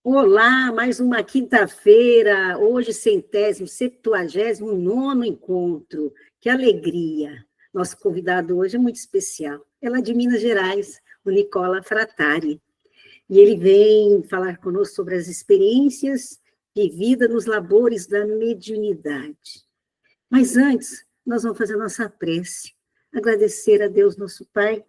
Olá, mais uma quinta-feira, hoje 70º encontro. Que alegria! Nosso convidado hoje é muito especial. Ela é de Minas Gerais, o Nicola Frattari. E ele vem falar conosco sobre as experiências vividas nos labores da mediunidade. Mas antes, nós vamos fazer a nossa prece, agradecer a Deus, nosso Pai,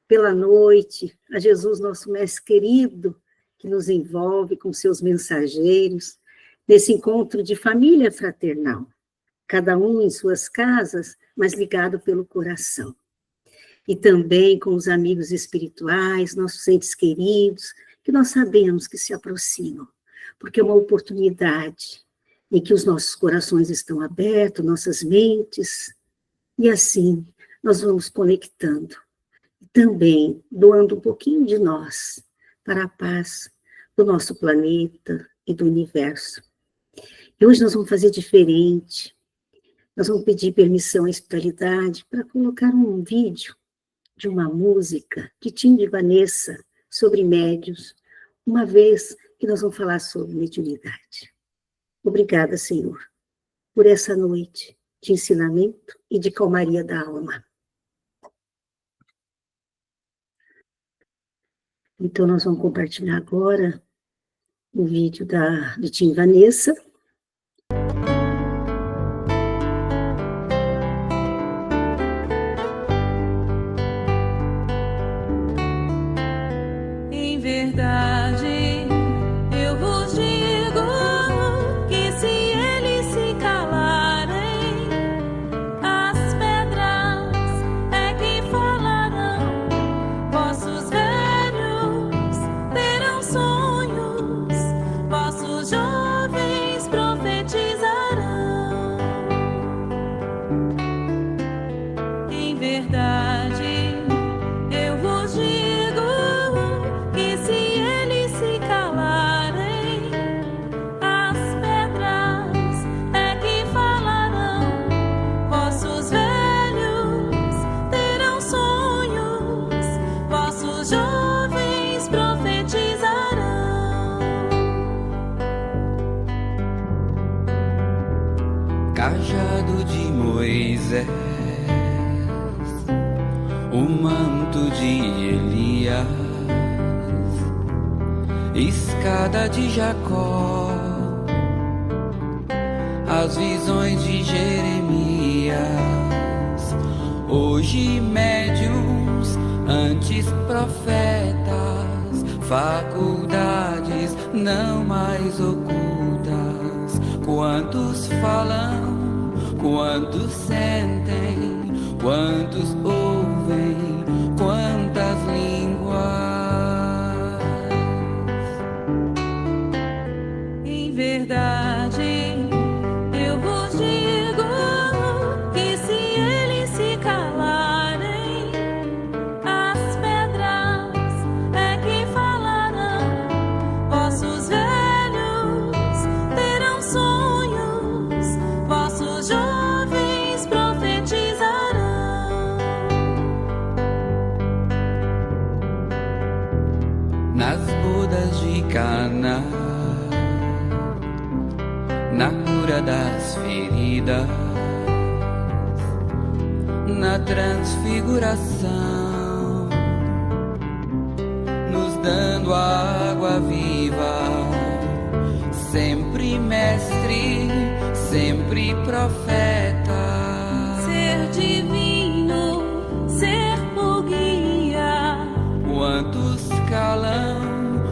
pela noite, a Jesus, nosso Mestre querido, que nos envolve com seus mensageiros, nesse encontro de família fraternal, cada um em suas casas, mas ligado pelo coração. E também com os amigos espirituais, nossos entes queridos, que nós sabemos que se aproximam, porque é uma oportunidade em que os nossos corações estão abertos, nossas mentes, e assim nós vamos conectando, e também doando um pouquinho de nós para a paz do nosso planeta e do universo. E hoje nós vamos fazer diferente. Nós vamos pedir permissão à espiritualidade para colocar um vídeo de uma música de Tim e Vanessa sobre médiuns, uma vez que nós vamos falar sobre mediunidade. Obrigada, Senhor, por essa noite de ensinamento e de calmaria da alma. Então, nós vamos compartilhar agora o vídeo de Tim e Vanessa. Em verdade, eu vos digo que se eles se calarem, as pedras é que falarão. Vossos velhos terão sonhos, vossos jovens profetizarão. Em verdade, eu vos digo que se eles se calarem, as pedras é que falarão. Vossos velhos terão sonhos, vossos jovens profetizarão. Cajado de Moisés, o manto de Elias, escada de Jacó, as visões de Jeremias. Hoje médiuns, antes profetas, faculdades não mais ocultas. Quantos falam, quantos sentem, quantos ouvem, quantas línguas. Em verdade, eu vos digo que se eles se calarem, as pedras é que falarão. Vossos velhos terão sonhos, vossos jovens profetizarão. Nas bodas de Caná, na cura das feridas, na transfiguração, nos dando a água viva, sempre mestre, sempre profeta. Ser divino, ser por guia. Quantos calam,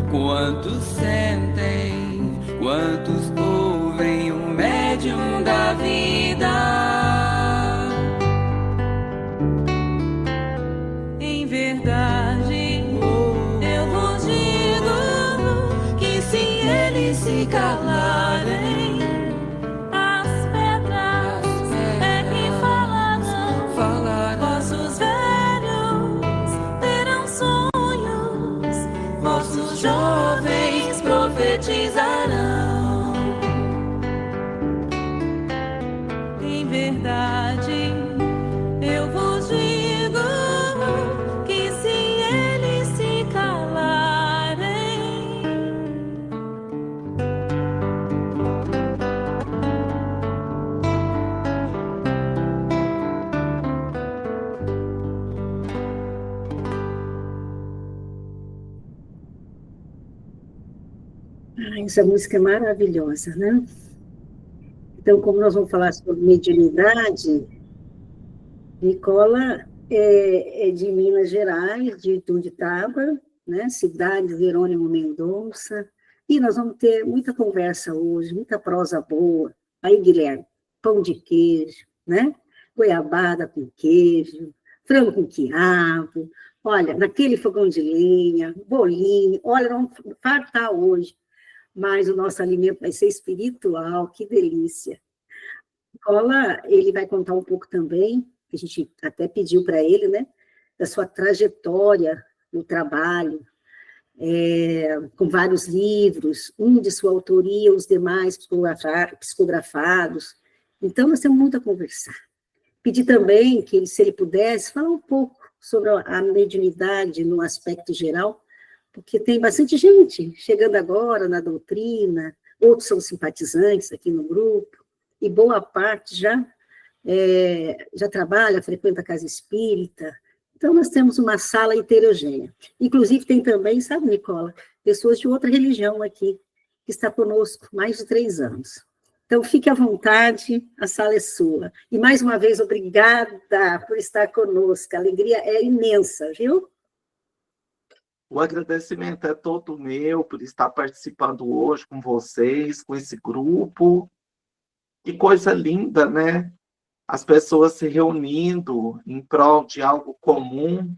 quantos sentem, quantos ouvem o médium da vida. Em verdade, eu vos digo que se eles se calarem, as pedras é que falarão. Vossos velhos terão sonhos, vossos jovens profetizarão. Em verdade, eu vos digo que se eles se calarem, Essa música é maravilhosa, né? Então, como nós vamos falar sobre mediunidade, Nicola é de Minas Gerais, de Itunditaba, né? Cidade de Jerônimo Mendonça, e nós vamos ter muita conversa hoje, muita prosa boa. Aí, Guilherme, pão de queijo, né? Goiabada com queijo, frango com quiabo, olha, naquele fogão de lenha, bolinho, olha, vamos fartar hoje, mas o nosso alimento vai ser espiritual, que delícia. Nicola, ele vai contar um pouco também, a gente até pediu para ele, né, da sua trajetória no trabalho, com vários livros, um de sua autoria, os demais psicografados. Então, nós temos muito a conversar. Pedi também que, ele, se ele pudesse, falar um pouco sobre a mediunidade no aspecto geral, porque tem bastante gente chegando agora na doutrina, outros são simpatizantes aqui no grupo, e boa parte já trabalha, frequenta a casa espírita. Então, nós temos uma sala heterogênea. Inclusive, tem também, sabe, Nicola, pessoas de outra religião aqui, que está conosco há mais de 3 anos. Então, fique à vontade, a sala é sua. E, mais uma vez, obrigada por estar conosco. A alegria é imensa, viu? O agradecimento é todo meu por estar participando hoje com vocês, com esse grupo. Que coisa linda, né? As pessoas se reunindo em prol de algo comum,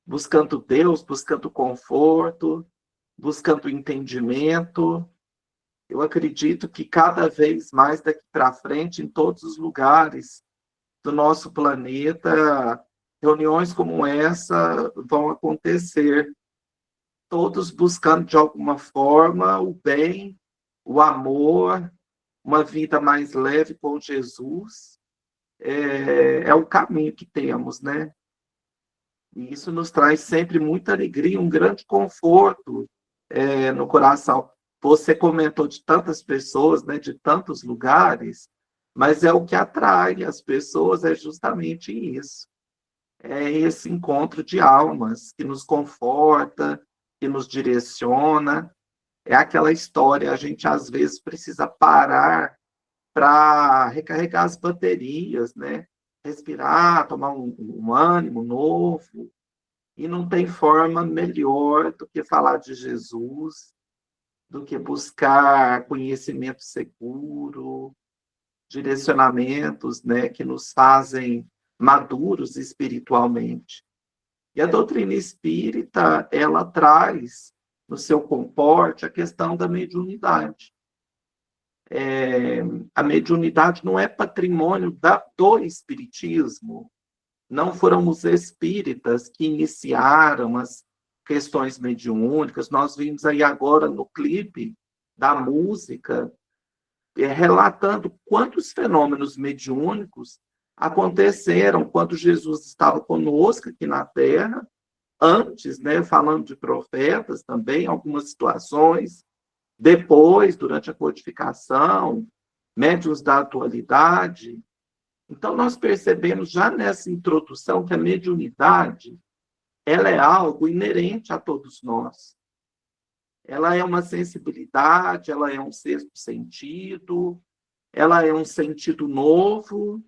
buscando Deus, buscando conforto, buscando entendimento. Eu acredito que cada vez mais daqui para frente, em todos os lugares do nosso planeta, reuniões como essa vão acontecer. Todos buscando, de alguma forma, o bem, o amor, uma vida mais leve com Jesus. É o caminho que temos, né? E isso nos traz sempre muita alegria, um grande conforto no coração. Você comentou de tantas pessoas, né, de tantos lugares, mas é o que atrai as pessoas, é justamente isso. É esse encontro de almas que nos conforta, que nos direciona. É aquela história, a gente às vezes precisa parar para recarregar as baterias, né? Respirar, tomar um ânimo novo. E não tem forma melhor do que falar de Jesus, do que buscar conhecimento seguro, direcionamentos, né, que nos fazem maduros espiritualmente. E a doutrina espírita, ela traz no seu comporte a questão da mediunidade. A mediunidade não é patrimônio do espiritismo. Não foram os espíritas que iniciaram as questões mediúnicas. Nós vimos aí agora no clipe da música, relatando quantos fenômenos mediúnicos aconteceram quando Jesus estava conosco aqui na Terra, antes, né, falando de profetas também, algumas situações, depois, durante a codificação, médiuns da atualidade. Então, nós percebemos já nessa introdução que a mediunidade ela é algo inerente a todos nós. Ela é uma sensibilidade, ela é um sexto sentido, ela é um sentido novo.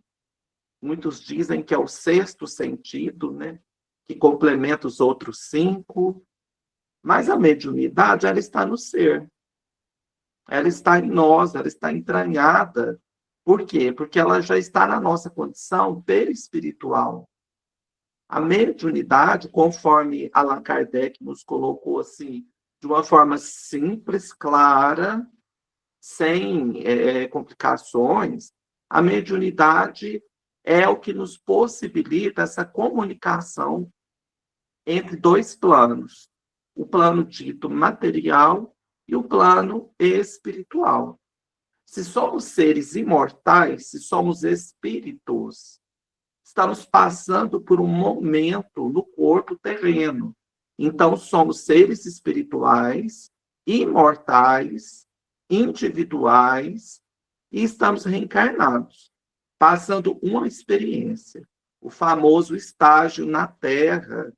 Muitos dizem que é o sexto sentido, né? Que complementa os outros 5. Mas a mediunidade, ela está no ser. Ela está em nós, ela está entranhada. Por quê? Porque ela já está na nossa condição perispiritual. A mediunidade, conforme Allan Kardec nos colocou assim, de uma forma simples, clara, sem complicações, a mediunidade é o que nos possibilita essa comunicação entre 2 planos, o plano dito material e o plano espiritual. Se somos seres imortais, se somos espíritos, estamos passando por um momento no corpo terreno. Então, somos seres espirituais, imortais, individuais, e estamos reencarnados, passando uma experiência, o famoso estágio na Terra,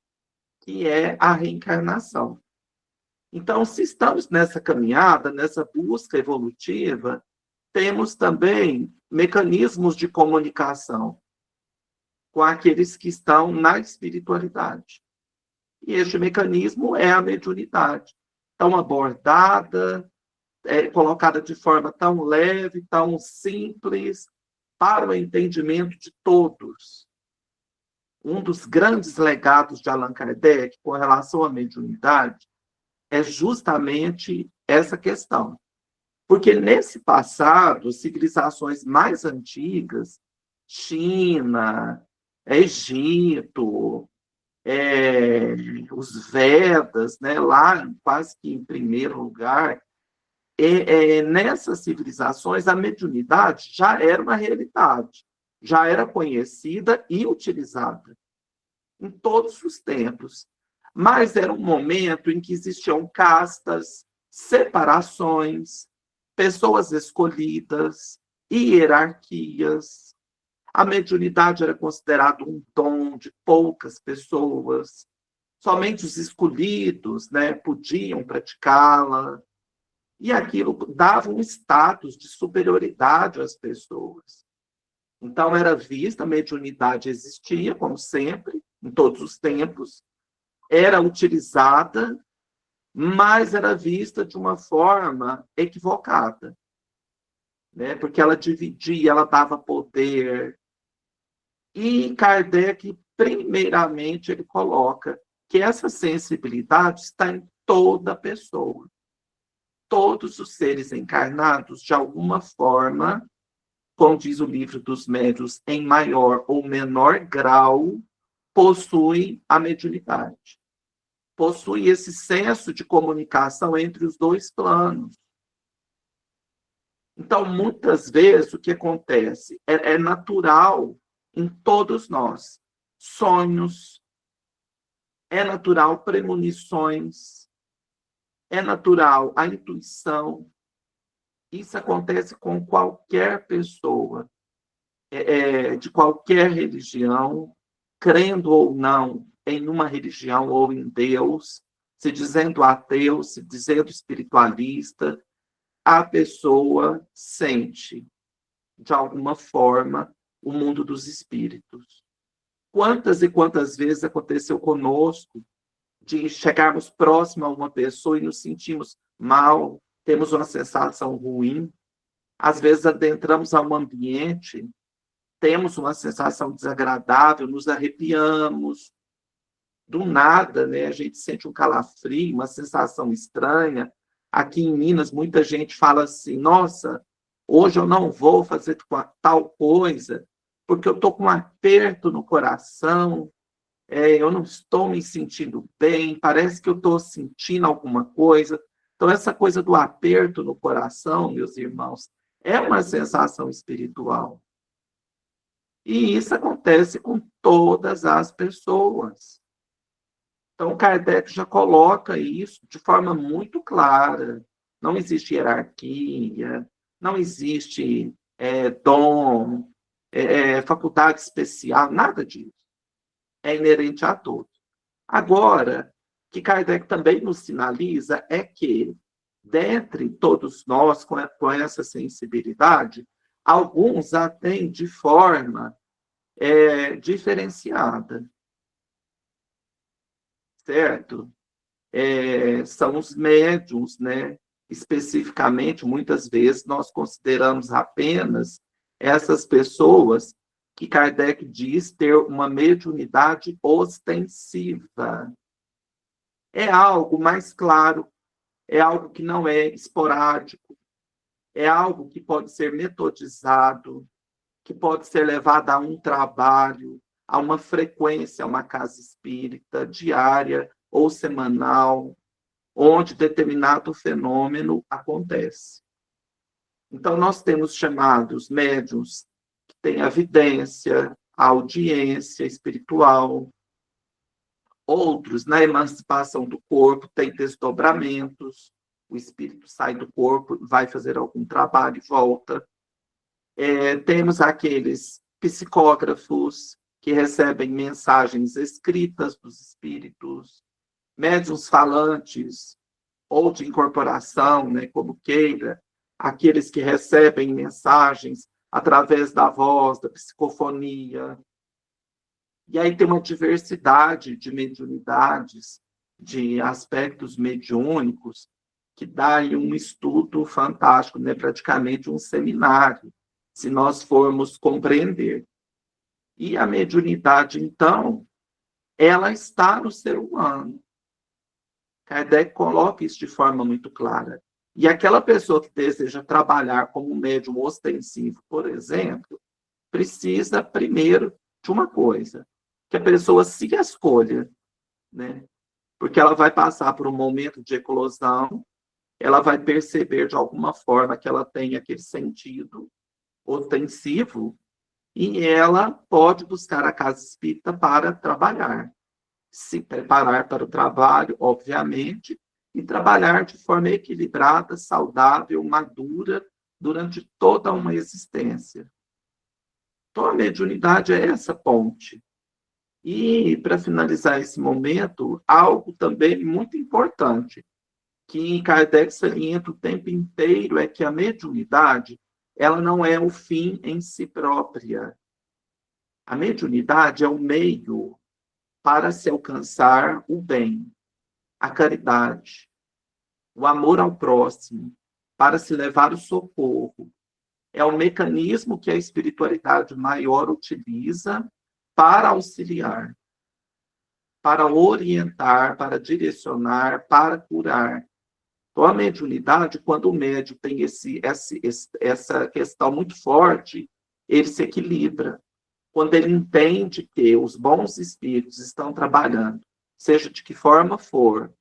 que é a reencarnação. Então, se estamos nessa caminhada, nessa busca evolutiva, temos também mecanismos de comunicação com aqueles que estão na espiritualidade. E este mecanismo é a mediunidade, tão abordada, colocada de forma tão leve, tão simples, para o entendimento de todos. Um dos grandes legados de Allan Kardec com relação à mediunidade é justamente essa questão. Porque nesse passado, civilizações mais antigas, China, Egito, os Vedas, né, lá quase que em primeiro lugar, nessas civilizações a mediunidade já era uma realidade, já era conhecida e utilizada em todos os tempos. Mas era um momento em que existiam castas, separações, pessoas escolhidas, hierarquias. A mediunidade era considerada um dom de poucas pessoas. Somente os escolhidos, né, podiam praticá-la. E aquilo dava um status de superioridade às pessoas. Então, era vista, a mediunidade existia, como sempre, em todos os tempos, era utilizada, mas era vista de uma forma equivocada, né? Porque ela dividia, ela dava poder. E Kardec, primeiramente, ele coloca que essa sensibilidade está em toda pessoa. Todos os seres encarnados, de alguma forma, como diz o livro dos médiuns, em maior ou menor grau, possuem a mediunidade. Possuem esse senso de comunicação entre os dois planos. Então, muitas vezes, o que acontece? É natural em todos nós. Sonhos, é natural premonições, é natural a intuição. Isso acontece com qualquer pessoa, de qualquer religião, crendo ou não em uma religião ou em Deus, se dizendo ateu, se dizendo espiritualista, a pessoa sente, de alguma forma, o mundo dos espíritos. Quantas e quantas vezes aconteceu conosco de chegarmos próximo a uma pessoa e nos sentimos mal, temos uma sensação ruim. Às vezes adentramos a um ambiente, temos uma sensação desagradável, nos arrepiamos. Do nada, né, a gente sente um calafrio, uma sensação estranha. Aqui em Minas, muita gente fala assim, nossa, hoje eu não vou fazer tal coisa, porque eu estou com um aperto no coração, eu não estou me sentindo bem, parece que eu estou sentindo alguma coisa. Então, essa coisa do aperto no coração, meus irmãos, é uma sensação espiritual. E isso acontece com todas as pessoas. Então, Kardec já coloca isso de forma muito clara. Não existe hierarquia, não existe dom, faculdade especial, nada disso. É inerente a todos. Agora, o que Kardec também nos sinaliza é que, dentre todos nós, com essa sensibilidade, alguns a têm de forma diferenciada. Certo? São os médiuns, né? Especificamente, muitas vezes, nós consideramos apenas essas pessoas que Kardec diz ter uma mediunidade ostensiva. É algo mais claro, é algo que não é esporádico, é algo que pode ser metodizado, que pode ser levado a um trabalho, a uma frequência, a uma casa espírita diária ou semanal, onde determinado fenômeno acontece. Então, nós temos chamados médiuns que têm a vidência, a audiência espiritual. Outros, na emancipação do corpo, têm desdobramentos. O espírito sai do corpo, vai fazer algum trabalho e volta. Temos aqueles psicógrafos que recebem mensagens escritas dos espíritos, médiuns falantes, ou de incorporação, né, como queira, aqueles que recebem mensagens através da voz, da psicofonia. E aí tem uma diversidade de mediunidades, de aspectos mediúnicos, que dá aí um estudo fantástico, né? Praticamente um seminário, se nós formos compreender. E a mediunidade, então, ela está no ser humano. Kardec coloca isso de forma muito clara. E aquela pessoa que deseja trabalhar como médium ostensivo, por exemplo, precisa primeiro de uma coisa, que a pessoa se escolha, né? Porque ela vai passar por um momento de eclosão, ela vai perceber de alguma forma que ela tem aquele sentido ostensivo e ela pode buscar a casa espírita para trabalhar. Se preparar para o trabalho, obviamente, e trabalhar de forma equilibrada, saudável, madura, durante toda uma existência. Então, a mediunidade é essa ponte. E, para finalizar esse momento, algo também muito importante, que Kardec salienta o tempo inteiro, é que a mediunidade, ela não é o fim em si própria. A mediunidade é o meio para se alcançar o bem, a caridade, o amor ao próximo, para se levar o socorro. É o mecanismo que a espiritualidade maior utiliza para auxiliar, para orientar, para direcionar, para curar. Então, a mediunidade, quando o médium tem essa questão muito forte, ele se equilibra. Quando ele entende que os bons espíritos estão trabalhando, seja de que forma for,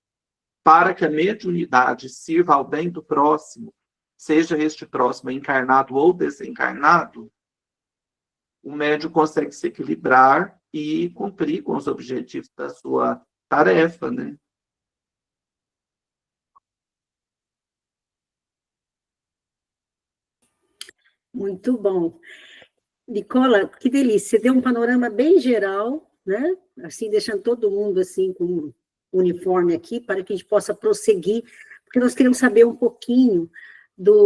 para que a mediunidade sirva ao bem do próximo, seja este próximo encarnado ou desencarnado, o médium consegue se equilibrar e cumprir com os objetivos da sua tarefa, né? Muito bom. Nicola, que delícia, você deu um panorama bem geral, né? Assim, deixando todo mundo assim com um uniforme aqui, para que a gente possa prosseguir, porque nós queremos saber um pouquinho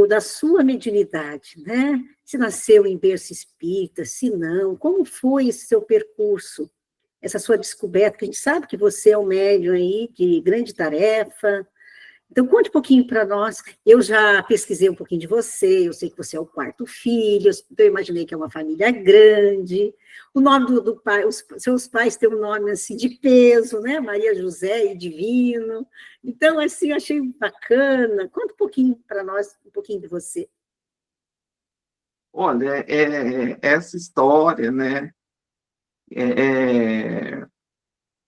da sua mediunidade, né? Se nasceu em berço espírita, se não, como foi esse seu percurso, essa sua descoberta, que a gente sabe que você é um médium aí de grande tarefa. Então, conte um pouquinho para nós. Eu já pesquisei um pouquinho de você, eu sei que você é o quarto filho, então eu imaginei que é uma família grande. O nome do pai, os seus pais têm um nome assim de peso, né? Maria José e Divino. Então, assim, eu achei bacana. Conta um pouquinho para nós, um pouquinho de você. Olha, essa história, né?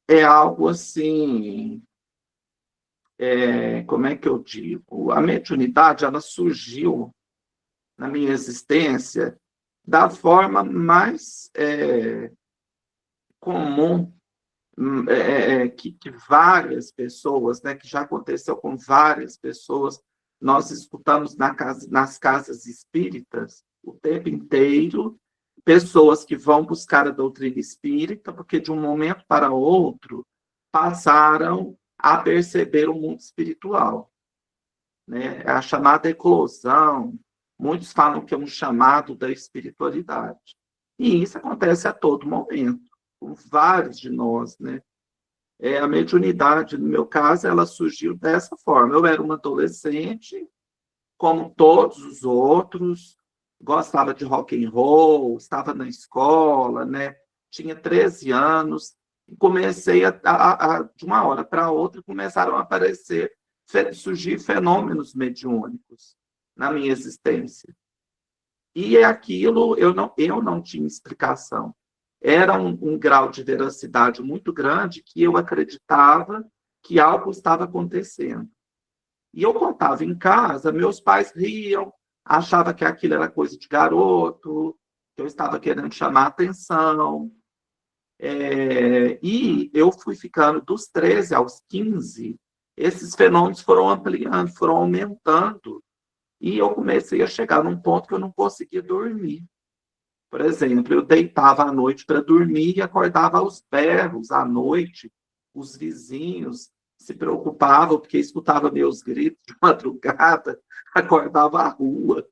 É algo assim. Como é que eu digo? A mediunidade, ela surgiu na minha existência da forma mais comum que várias pessoas, né, que já aconteceu com várias pessoas, nós escutamos nas casas espíritas o tempo inteiro, pessoas que vão buscar a doutrina espírita, porque de um momento para outro passaram a perceber o mundo espiritual, né? A chamada eclosão, muitos falam que é um chamado da espiritualidade. E isso acontece a todo momento, com vários de nós, né? A mediunidade, no meu caso, ela surgiu dessa forma. Eu era uma adolescente, como todos os outros, gostava de rock and roll, estava na escola, né? Tinha 13 anos, e comecei de uma hora para outra, começaram a surgir fenômenos mediúnicos na minha existência. E aquilo eu não tinha explicação. Era um grau de veracidade muito grande que eu acreditava que algo estava acontecendo. E eu contava em casa, meus pais riam, achavam que aquilo era coisa de garoto, que eu estava querendo chamar atenção. E eu fui ficando dos 13 aos 15, esses fenômenos foram ampliando, foram aumentando, e eu comecei a chegar num ponto que eu não conseguia dormir. Por exemplo, eu deitava à noite para dormir e acordava aos berros à noite, os vizinhos se preocupavam, porque escutava meus gritos de madrugada, acordava a rua.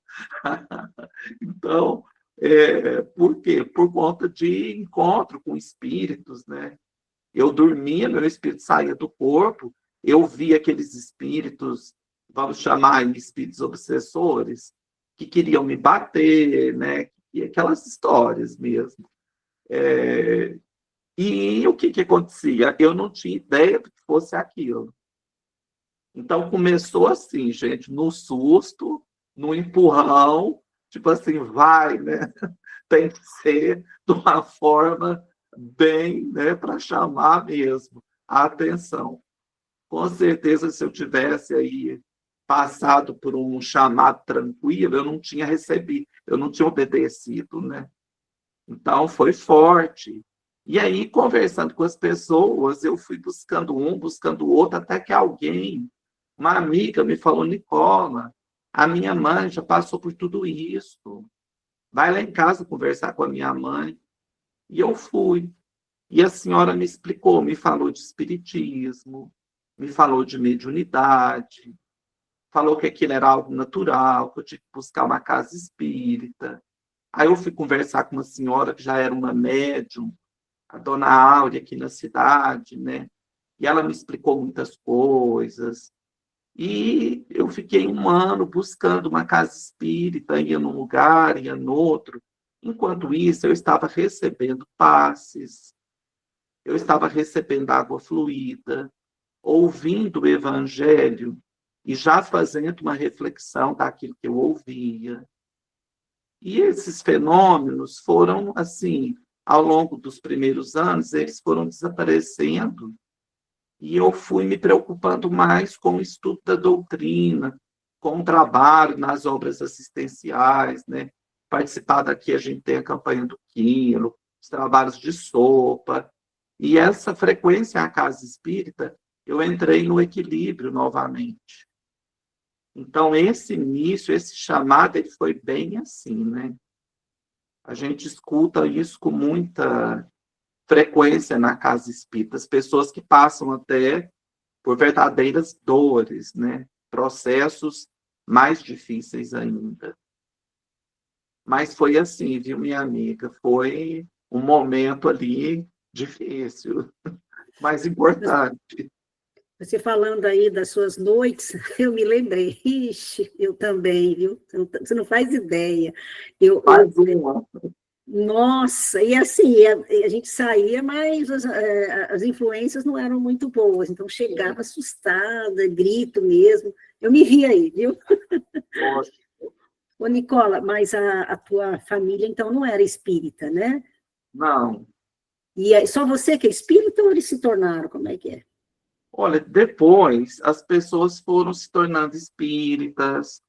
Então, por quê? Por conta de encontro com espíritos, né? Eu dormia, meu espírito saía do corpo, eu via aqueles espíritos, vamos chamar de espíritos obsessores, que queriam me bater, né? E aquelas histórias mesmo. E o que acontecia? Eu não tinha ideia do que fosse aquilo. Então, começou assim, gente, no susto, no empurrão, tipo assim, vai, né? Tem que ser de uma forma bem, né, para chamar mesmo a atenção. Com certeza, se eu tivesse aí passado por um chamado tranquilo, eu não tinha recebido, eu não tinha obedecido, né? Então, foi forte. E aí, conversando com as pessoas, eu fui buscando um, buscando o outro, até que alguém, uma amiga, me falou: Nicola, a minha mãe já passou por tudo isso. Vai lá em casa conversar com a minha mãe. E eu fui. E a senhora me explicou, me falou de espiritismo, me falou de mediunidade, falou que aquilo era algo natural, que eu tinha que buscar uma casa espírita. Aí eu fui conversar com uma senhora que já era uma médium, a dona Áurea, aqui na cidade, né? E ela me explicou muitas coisas. E eu fiquei um ano buscando uma casa espírita, ia num lugar, ia no outro. Enquanto isso, eu estava recebendo passes, eu estava recebendo água fluida, ouvindo o evangelho e já fazendo uma reflexão daquilo que eu ouvia. E esses fenômenos foram, assim, ao longo dos primeiros anos, eles foram desaparecendo. E eu fui me preocupando mais com o estudo da doutrina, com o trabalho nas obras assistenciais, né? Participar daqui, a gente tem a campanha do quilo, os trabalhos de sopa. E essa frequência à casa espírita, eu entrei no equilíbrio novamente. Então, esse início, esse chamado, ele foi bem assim, né? A gente escuta isso com muita frequência na casa espírita, as pessoas que passam até por verdadeiras dores, né? Processos mais difíceis ainda. Mas foi assim, viu, minha amiga? Foi um momento ali difícil, mas importante. Você falando aí das suas noites, eu me lembrei. Ixi, eu também, viu? Você não faz ideia. Mais uma. Nossa, e assim, a gente saía, mas as influências não eram muito boas, então chegava assustada, grito mesmo. Eu me vi aí, viu? Nossa. Ô, Nicola, mas a tua família, então, não era espírita, né? Não. E só você que é espírita ou eles se tornaram? Como é que é? Olha, depois as pessoas foram se tornando espíritas.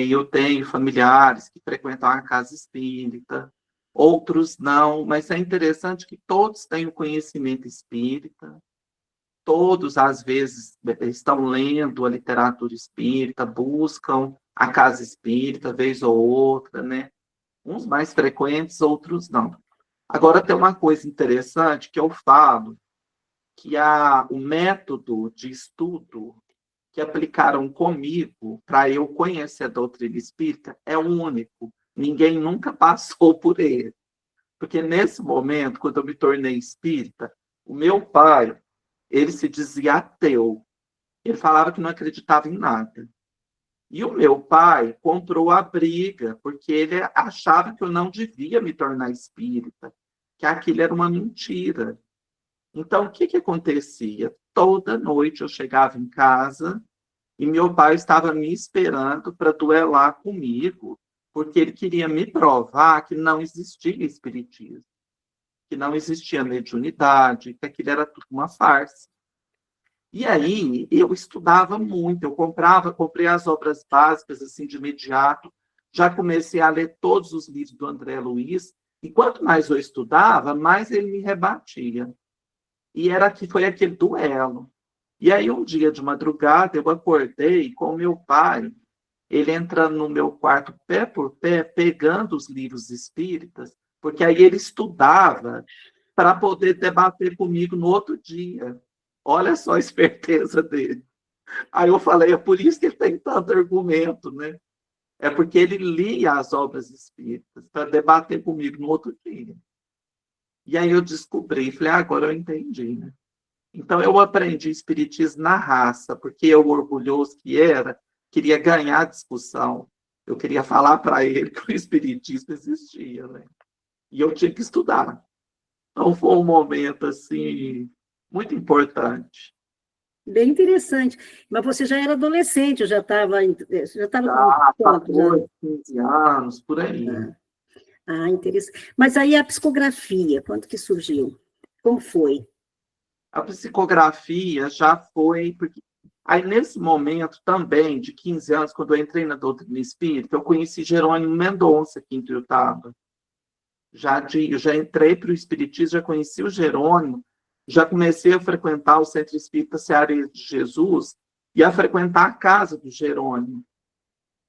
Eu tenho familiares que frequentam a casa espírita, outros não, mas é interessante que todos têm o conhecimento espírita, todos, às vezes, estão lendo a literatura espírita, buscam a casa espírita, vez ou outra, né? Uns mais frequentes, outros não. Agora, tem uma coisa interessante que eu falo, que o método de estudo que aplicaram comigo para eu conhecer a doutrina espírita é único. Ninguém nunca passou por ele. Porque nesse momento, quando eu me tornei espírita, o meu pai, ele se dizia ateu. Ele falava que não acreditava em nada. E o meu pai comprou a briga, porque ele achava que eu não devia me tornar espírita, que aquilo era uma mentira. Então, o que acontecia? Toda noite eu chegava em casa e meu pai estava me esperando para duelar comigo, porque ele queria me provar que não existia espiritismo, que não existia mediunidade, que aquilo era tudo uma farsa. E aí eu estudava muito, eu comprei as obras básicas assim de imediato, já comecei a ler todos os livros do André Luiz, e quanto mais eu estudava, mais ele me rebatia. E foi aquele duelo. E aí, um dia de madrugada, eu acordei com o meu pai, ele entrando no meu quarto, pé por pé, pegando os livros espíritas, porque aí ele estudava para poder debater comigo no outro dia. Olha só a esperteza dele. Aí eu falei, é por isso que ele tem tanto argumento, né? É porque ele lia as obras espíritas para debater comigo no outro dia. E aí eu descobri, falei, agora eu entendi, né? Então eu aprendi espiritismo na raça, porque eu, orgulhoso que era, queria ganhar a discussão. Eu queria falar para ele que o espiritismo existia, né? E eu tinha que estudar. Então foi um momento, assim, muito importante. Bem interessante. Mas você já era adolescente, já estava Já, com quantos anos? 14, 15 anos, por aí. Interessante. Mas aí a psicografia, quando que surgiu? Como foi? A psicografia já foi, porque aí nesse momento também, de 15 anos, quando eu entrei na doutrina espírita, eu conheci Jerônimo Mendonça aqui em Tuiutaba. Eu já entrei para o espiritismo, já conheci o Jerônimo, já comecei a frequentar o Centro Espírita Seara de Jesus e a frequentar a casa do Jerônimo.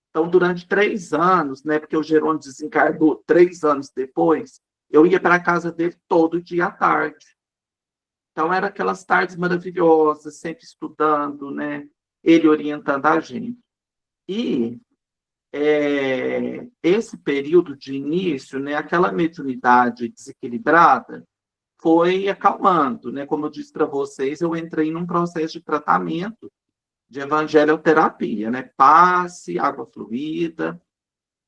Então, durante 3 anos, né, porque o Jerônimo desencarnou 3 anos depois, eu ia para a casa dele todo dia à tarde. Então, eram aquelas tardes maravilhosas, sempre estudando, né? Ele orientando a gente. E esse período de início, né, aquela mediunidade desequilibrada, foi acalmando, né? Como eu disse para vocês, eu entrei num processo de tratamento de evangelioterapia, né? Passe, água fluida.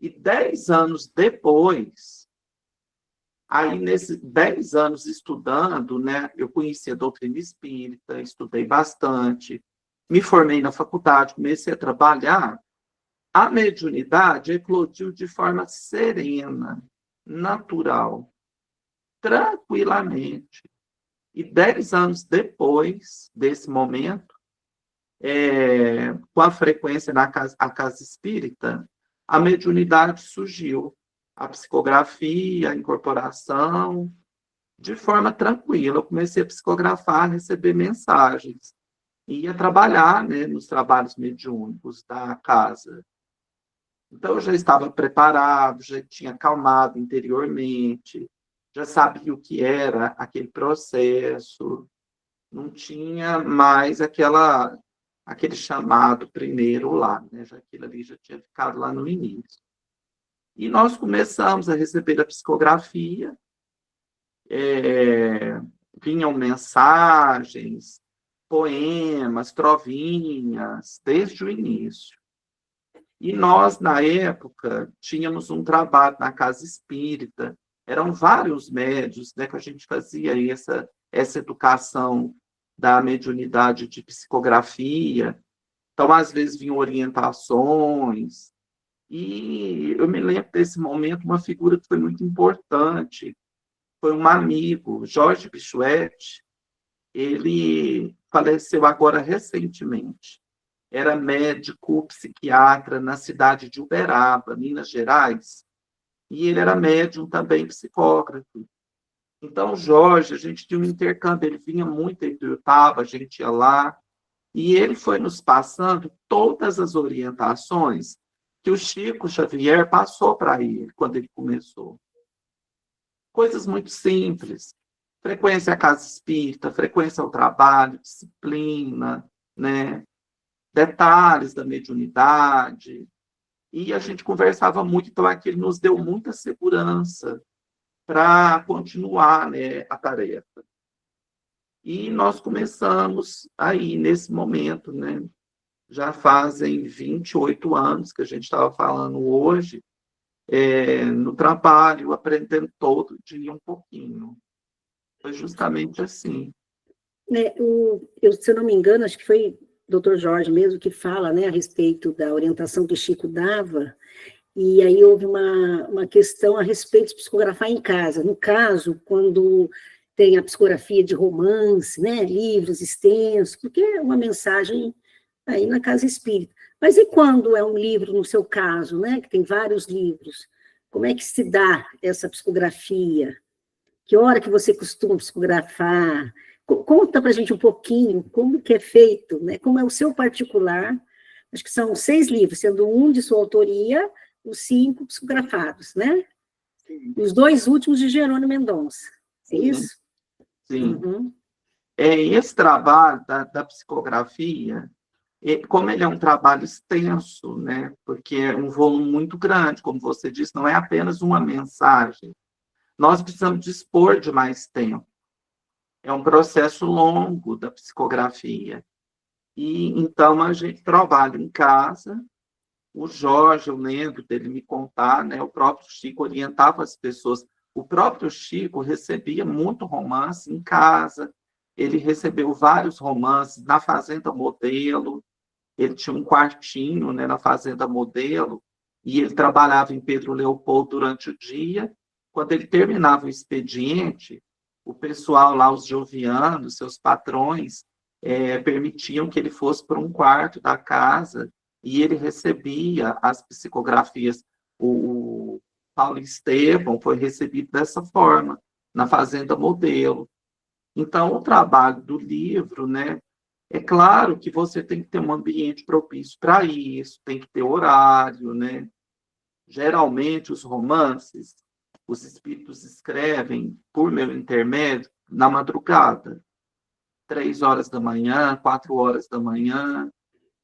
E 10 anos depois, aí nesses 10 anos estudando, né? Eu conheci a doutrina espírita, estudei bastante, me formei na faculdade, comecei a trabalhar. A mediunidade eclodiu de forma serena, natural, tranquilamente. E 10 anos depois desse momento, com a frequência na casa espírita, a mediunidade surgiu. A psicografia, a incorporação, de forma tranquila. Eu comecei a psicografar, a receber mensagens. E ia trabalhar, né, nos trabalhos mediúnicos da casa. Então, eu já estava preparado, já tinha acalmado interiormente, já sabia o que era aquele processo, não tinha mais aquele chamado primeiro lá, né? Já aquilo ali já tinha ficado lá no início. E nós começamos a receber a psicografia, vinham mensagens, poemas, trovinhas, desde o início. E nós, na época, tínhamos um trabalho na casa espírita, eram vários médios, né, que a gente fazia essa educação da mediunidade de psicografia. Então, às vezes, vinham orientações. E eu me lembro desse momento, uma figura que foi muito importante, foi um amigo, Jorge Bichuete. Ele faleceu agora recentemente. Era médico psiquiatra na cidade de Uberaba, Minas Gerais, e ele era médium também psicógrafo. Então, Jorge, a gente tinha um intercâmbio, ele vinha muito em Tuiutaba, a gente ia lá, e ele foi nos passando todas as orientações que o Chico Xavier passou para ele quando ele começou. Coisas muito simples. Frequência à casa espírita, frequência ao trabalho, disciplina, né? Detalhes da mediunidade. E a gente conversava muito, então aquilo nos deu muita segurança para continuar, né, a tarefa. E nós começamos aí, nesse momento, né? Já fazem 28 anos que a gente estava falando hoje, no trabalho, aprendendo todo dia um pouquinho. Foi justamente assim. Se eu não me engano, acho que foi o Dr. Jorge mesmo que fala, né, a respeito da orientação que Chico dava, e aí houve uma questão a respeito de psicografar em casa. No caso, quando tem a psicografia de romance, né, livros extensos, porque é uma mensagem aí na casa espírita. Mas e quando é um livro, no seu caso, né, que tem vários livros? Como é que se dá essa psicografia? Que hora que você costuma psicografar? Conta para a gente um pouquinho como que é feito, né? Como é o seu particular. Acho que são 6 livros, sendo um de sua autoria, os 5 psicografados, né? Sim. Os 2 últimos de Jerônimo Mendonça. É isso? Sim. Uhum. Esse trabalho da psicografia, como ele é um trabalho extenso, né, porque é um volume muito grande, como você disse, não é apenas uma mensagem, nós precisamos dispor de mais tempo. É um processo longo da psicografia. E então a gente trabalha em casa. O Jorge, eu lembro dele me contar, né, o próprio Chico orientava as pessoas. O próprio Chico recebia muito romance em casa, ele recebeu vários romances na Fazenda Modelo, ele tinha um quartinho, né, na Fazenda Modelo, e ele trabalhava em Pedro Leopoldo durante o dia. Quando ele terminava o expediente, o pessoal lá, os jovianos, seus patrões, permitiam que ele fosse para um quarto da casa e ele recebia as psicografias. O Paulo Estevam foi recebido dessa forma, na Fazenda Modelo. Então, o trabalho do livro, né, é claro que você tem que ter um ambiente propício para isso, tem que ter horário, né? Geralmente, os romances, os espíritos escrevem, por meu intermédio, na madrugada, 3 horas da manhã, 4 horas da manhã,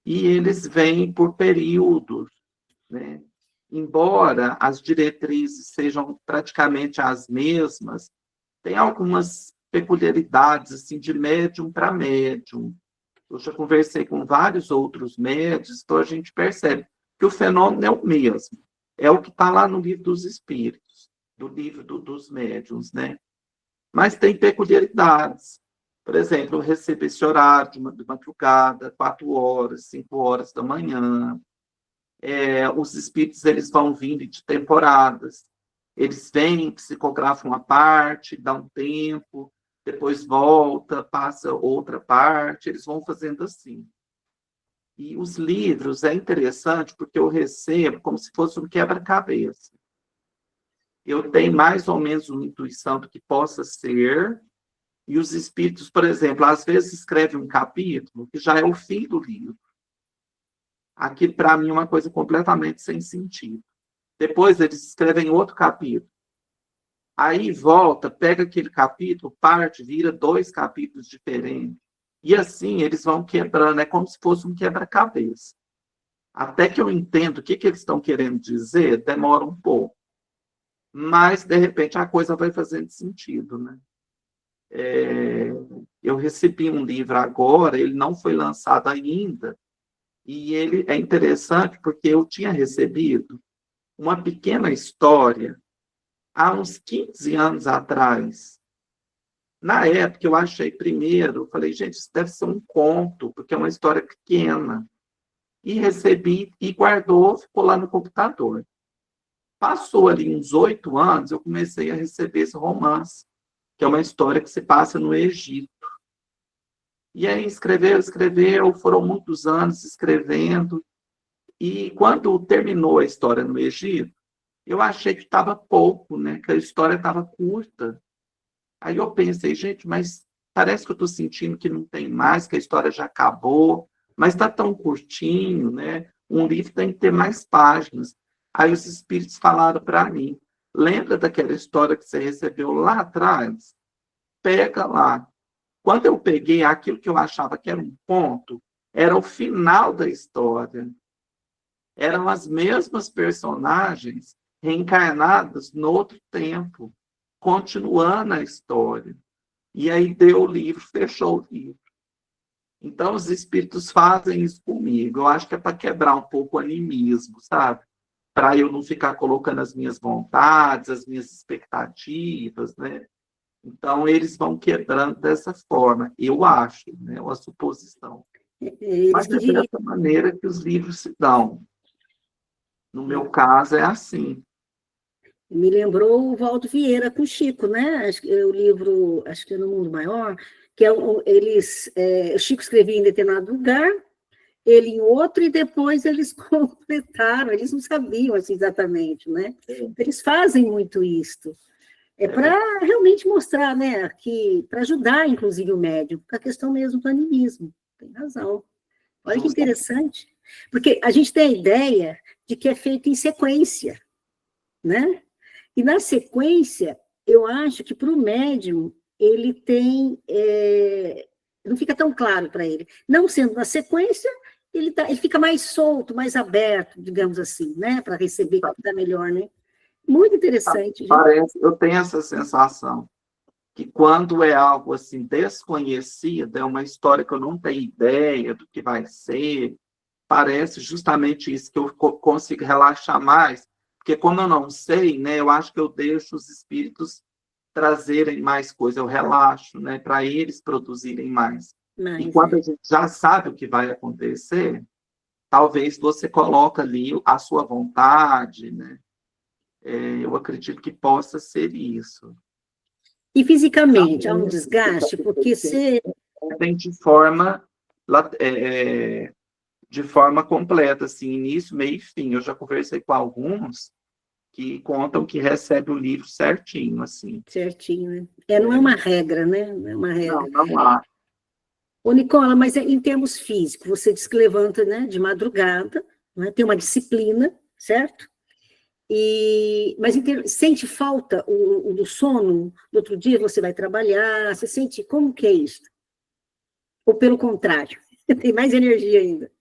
e eles vêm por períodos, né? Embora as diretrizes sejam praticamente as mesmas, tem algumas peculiaridades assim, de médium para médium. Eu já conversei com vários outros médios, então a gente percebe que o fenômeno é o mesmo. É o que está lá no Livro dos Espíritos, do livro dos médiuns, né? Mas tem peculiaridades. Por exemplo, eu recebo esse horário de madrugada, 4 horas, 5 horas da manhã. Os espíritos eles vão vindo de temporadas. Eles vêm, psicografam uma parte, dá um tempo, depois volta, passa outra parte, eles vão fazendo assim. E os livros é interessante porque eu recebo como se fosse um quebra-cabeça. Eu tenho mais ou menos uma intuição do que possa ser, e os espíritos, por exemplo, às vezes escrevem um capítulo que já é o fim do livro. Aquilo, para mim, é uma coisa completamente sem sentido. Depois eles escrevem outro capítulo. Aí volta, pega aquele capítulo, parte, vira 2 capítulos diferentes. E assim eles vão quebrando, é como se fosse um quebra-cabeça. Até que eu entendo o que eles estão querendo dizer, demora um pouco. Mas, de repente, a coisa vai fazendo sentido, né? Eu recebi um livro agora, ele não foi lançado ainda, e ele é interessante porque eu tinha recebido uma pequena história há uns 15 anos atrás. Na época, eu achei primeiro, falei, gente, isso deve ser um conto, porque é uma história pequena. E recebi, e guardou, ficou lá no computador. Passou ali uns 8 anos, eu comecei a receber esse romance, que é uma história que se passa no Egito. E aí escreveu, foram muitos anos escrevendo, e quando terminou a história no Egito, eu achei que estava pouco, né? Que a história estava curta. Aí eu pensei, gente, mas parece que eu estou sentindo que não tem mais, que a história já acabou, mas está tão curtinho, né? Um livro tem que ter mais páginas. Aí os espíritos falaram para mim, lembra daquela história que você recebeu lá atrás? Pega lá. Quando eu peguei aquilo que eu achava que era um ponto, era o final da história. Eram as mesmas personagens reencarnadas no outro tempo, continuando a história. E aí deu o livro, fechou o livro. Então, os espíritos fazem isso comigo. Eu acho que é para quebrar um pouco o animismo, sabe? Para eu não ficar colocando as minhas vontades, as minhas expectativas, né? Então, eles vão quebrando dessa forma, eu acho, né? Uma suposição. Mas é dessa maneira que os livros se dão. No meu caso, é assim. Me lembrou o Valdo Vieira com o Chico, né? O livro, acho que é No Mundo Maior, que o Chico escrevia em determinado lugar, ele em outro, e depois eles completaram, eles não sabiam assim, exatamente, né? Eles fazem muito isso. Para realmente mostrar, né, para ajudar, inclusive, o médium, com a questão mesmo do animismo. Tem razão. Olha que interessante. Porque a gente tem a ideia de que é feito em sequência, né? E na sequência, eu acho que para o médium ele tem, não fica tão claro para ele. Não sendo na sequência, ele fica mais solto, mais aberto, digamos assim, né? Para receber que está melhor, né? Muito interessante. Parece, eu tenho essa sensação que quando é algo assim desconhecido, é uma história que eu não tenho ideia do que vai ser, parece justamente isso, que eu consigo relaxar mais, porque como eu não sei, né, eu acho que eu deixo os espíritos trazerem mais coisa, eu relaxo, né, para eles produzirem mais. E quando a gente já sabe o que vai acontecer, talvez você coloque ali a sua vontade, né? Eu acredito que possa ser isso. E fisicamente, há um desgaste, porque se... Tem de forma completa, assim, início, meio e fim. Eu já conversei com alguns que contam que recebe o livro certinho, assim. Certinho, né? Não é uma regra, né? Não é uma regra. Não há. Ô, Nicola, mas em termos físicos, você diz que levanta, né, de madrugada, né, tem uma disciplina, certo? Mas sente falta do sono? No outro dia você vai trabalhar, você sente como que é isso? Ou pelo contrário, tem mais energia ainda?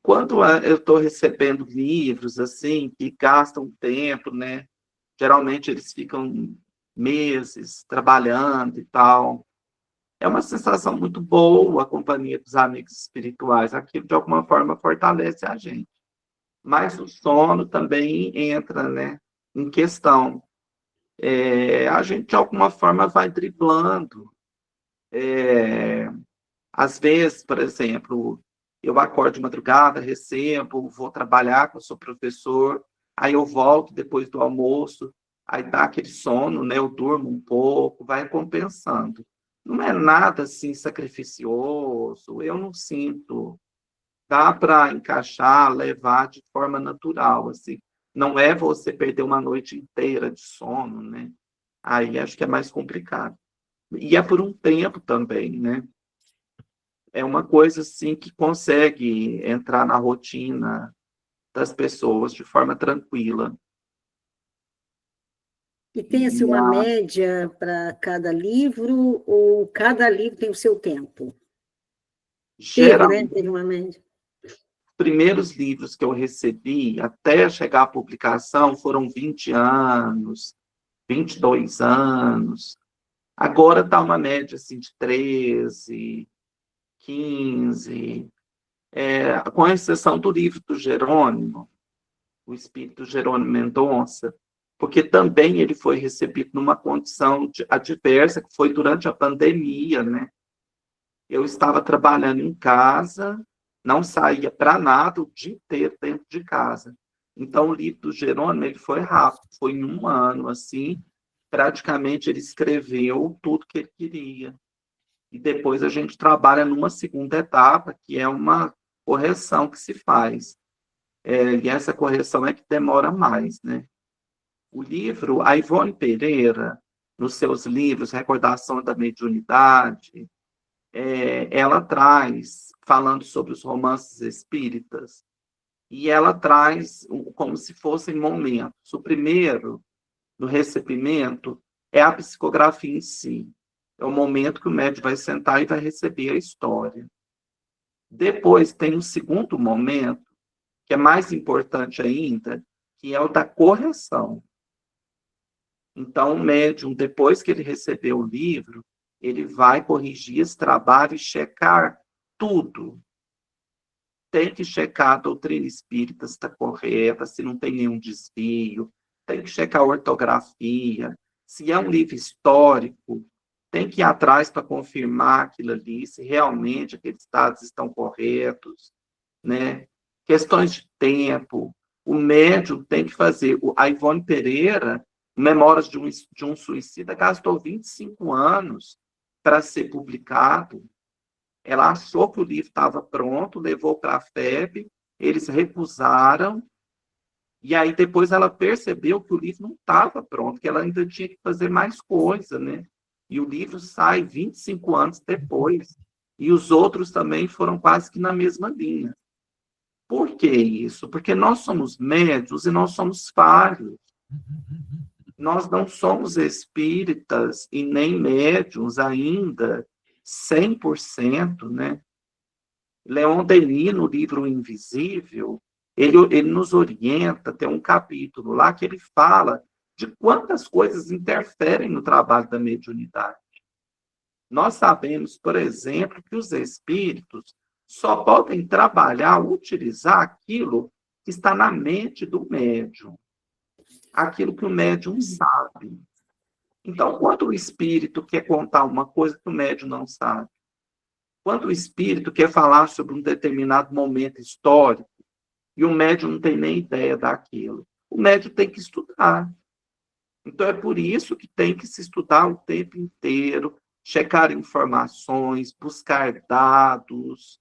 Quando eu estou recebendo livros assim que gastam tempo, né? Geralmente eles ficam meses trabalhando e tal. É uma sensação muito boa a companhia dos amigos espirituais. Aquilo de alguma forma fortalece a gente. Mas o sono também entra, né, em questão. A gente, de alguma forma, vai driblando. Às vezes, por exemplo, eu acordo de madrugada, recebo, vou trabalhar, que eu sou professor, aí eu volto depois do almoço, aí dá aquele sono, né, eu durmo um pouco, vai compensando. Não é nada assim sacrificioso, eu não sinto. Dá para encaixar, levar de forma natural, assim. Não é você perder uma noite inteira de sono, né? Aí acho que é mais complicado. E é por um tempo também, né? É uma coisa assim que consegue entrar na rotina das pessoas de forma tranquila. E tem assim, uma média para cada livro, ou cada livro tem o seu tempo? Teve uma média. Os primeiros livros que eu recebi, até chegar à publicação, foram 20 anos, 22 anos. Agora está uma média assim, de 13, 15, com exceção do livro do Jerônimo, o Espírito Jerônimo Mendonça, porque também ele foi recebido numa condição adversa, que foi durante a pandemia, né? Eu estava trabalhando em casa, não saía para nada o dia inteiro dentro de casa. Então, o livro do Jerônimo ele foi rápido, foi em um ano, assim, praticamente ele escreveu tudo que ele queria. E depois a gente trabalha numa segunda etapa, que é uma correção que se faz. E essa correção é que demora mais, né? O livro, a Ivone Pereira, nos seus livros, Recordação da Mediunidade, ela traz, falando sobre os romances espíritas, e ela traz como se fossem momentos. O primeiro, no recebimento, é a psicografia em si. É o momento que o médium vai sentar e vai receber a história. Depois tem o segundo momento, que é mais importante ainda, que é o da correção. Então, o médium, depois que ele recebeu o livro, ele vai corrigir esse trabalho e checar tudo. Tem que checar a doutrina espírita se está correta, se não tem nenhum desvio, tem que checar a ortografia, se é um livro histórico, tem que ir atrás para confirmar aquilo ali, se realmente aqueles dados estão corretos, né? Questões de tempo, o médium tem que fazer. A Ivone Pereira, Memórias de um Suicida, gastou 25 anos para ser publicado. Ela achou que o livro estava pronto, levou para a FEB, eles recusaram, e aí depois ela percebeu que o livro não estava pronto, que ela ainda tinha que fazer mais coisa, né? E o livro sai 25 anos depois. E os outros também foram quase que na mesma linha. Por que isso? Porque nós somos médios e nós somos falhos. Nós não somos espíritas e nem médiuns ainda 100%, né? Leon Denis, no livro Invisível, ele nos orienta, tem um capítulo lá que ele fala de quantas coisas interferem no trabalho da mediunidade. Nós sabemos, por exemplo, que os espíritos só podem trabalhar, utilizar aquilo que está na mente do médium, aquilo que o médium sabe. Então, quando o espírito quer contar uma coisa que o médium não sabe, quando o espírito quer falar sobre um determinado momento histórico e o médium não tem nem ideia daquilo, o médium tem que estudar. Então, é por isso que tem que se estudar o tempo inteiro, checar informações, buscar dados,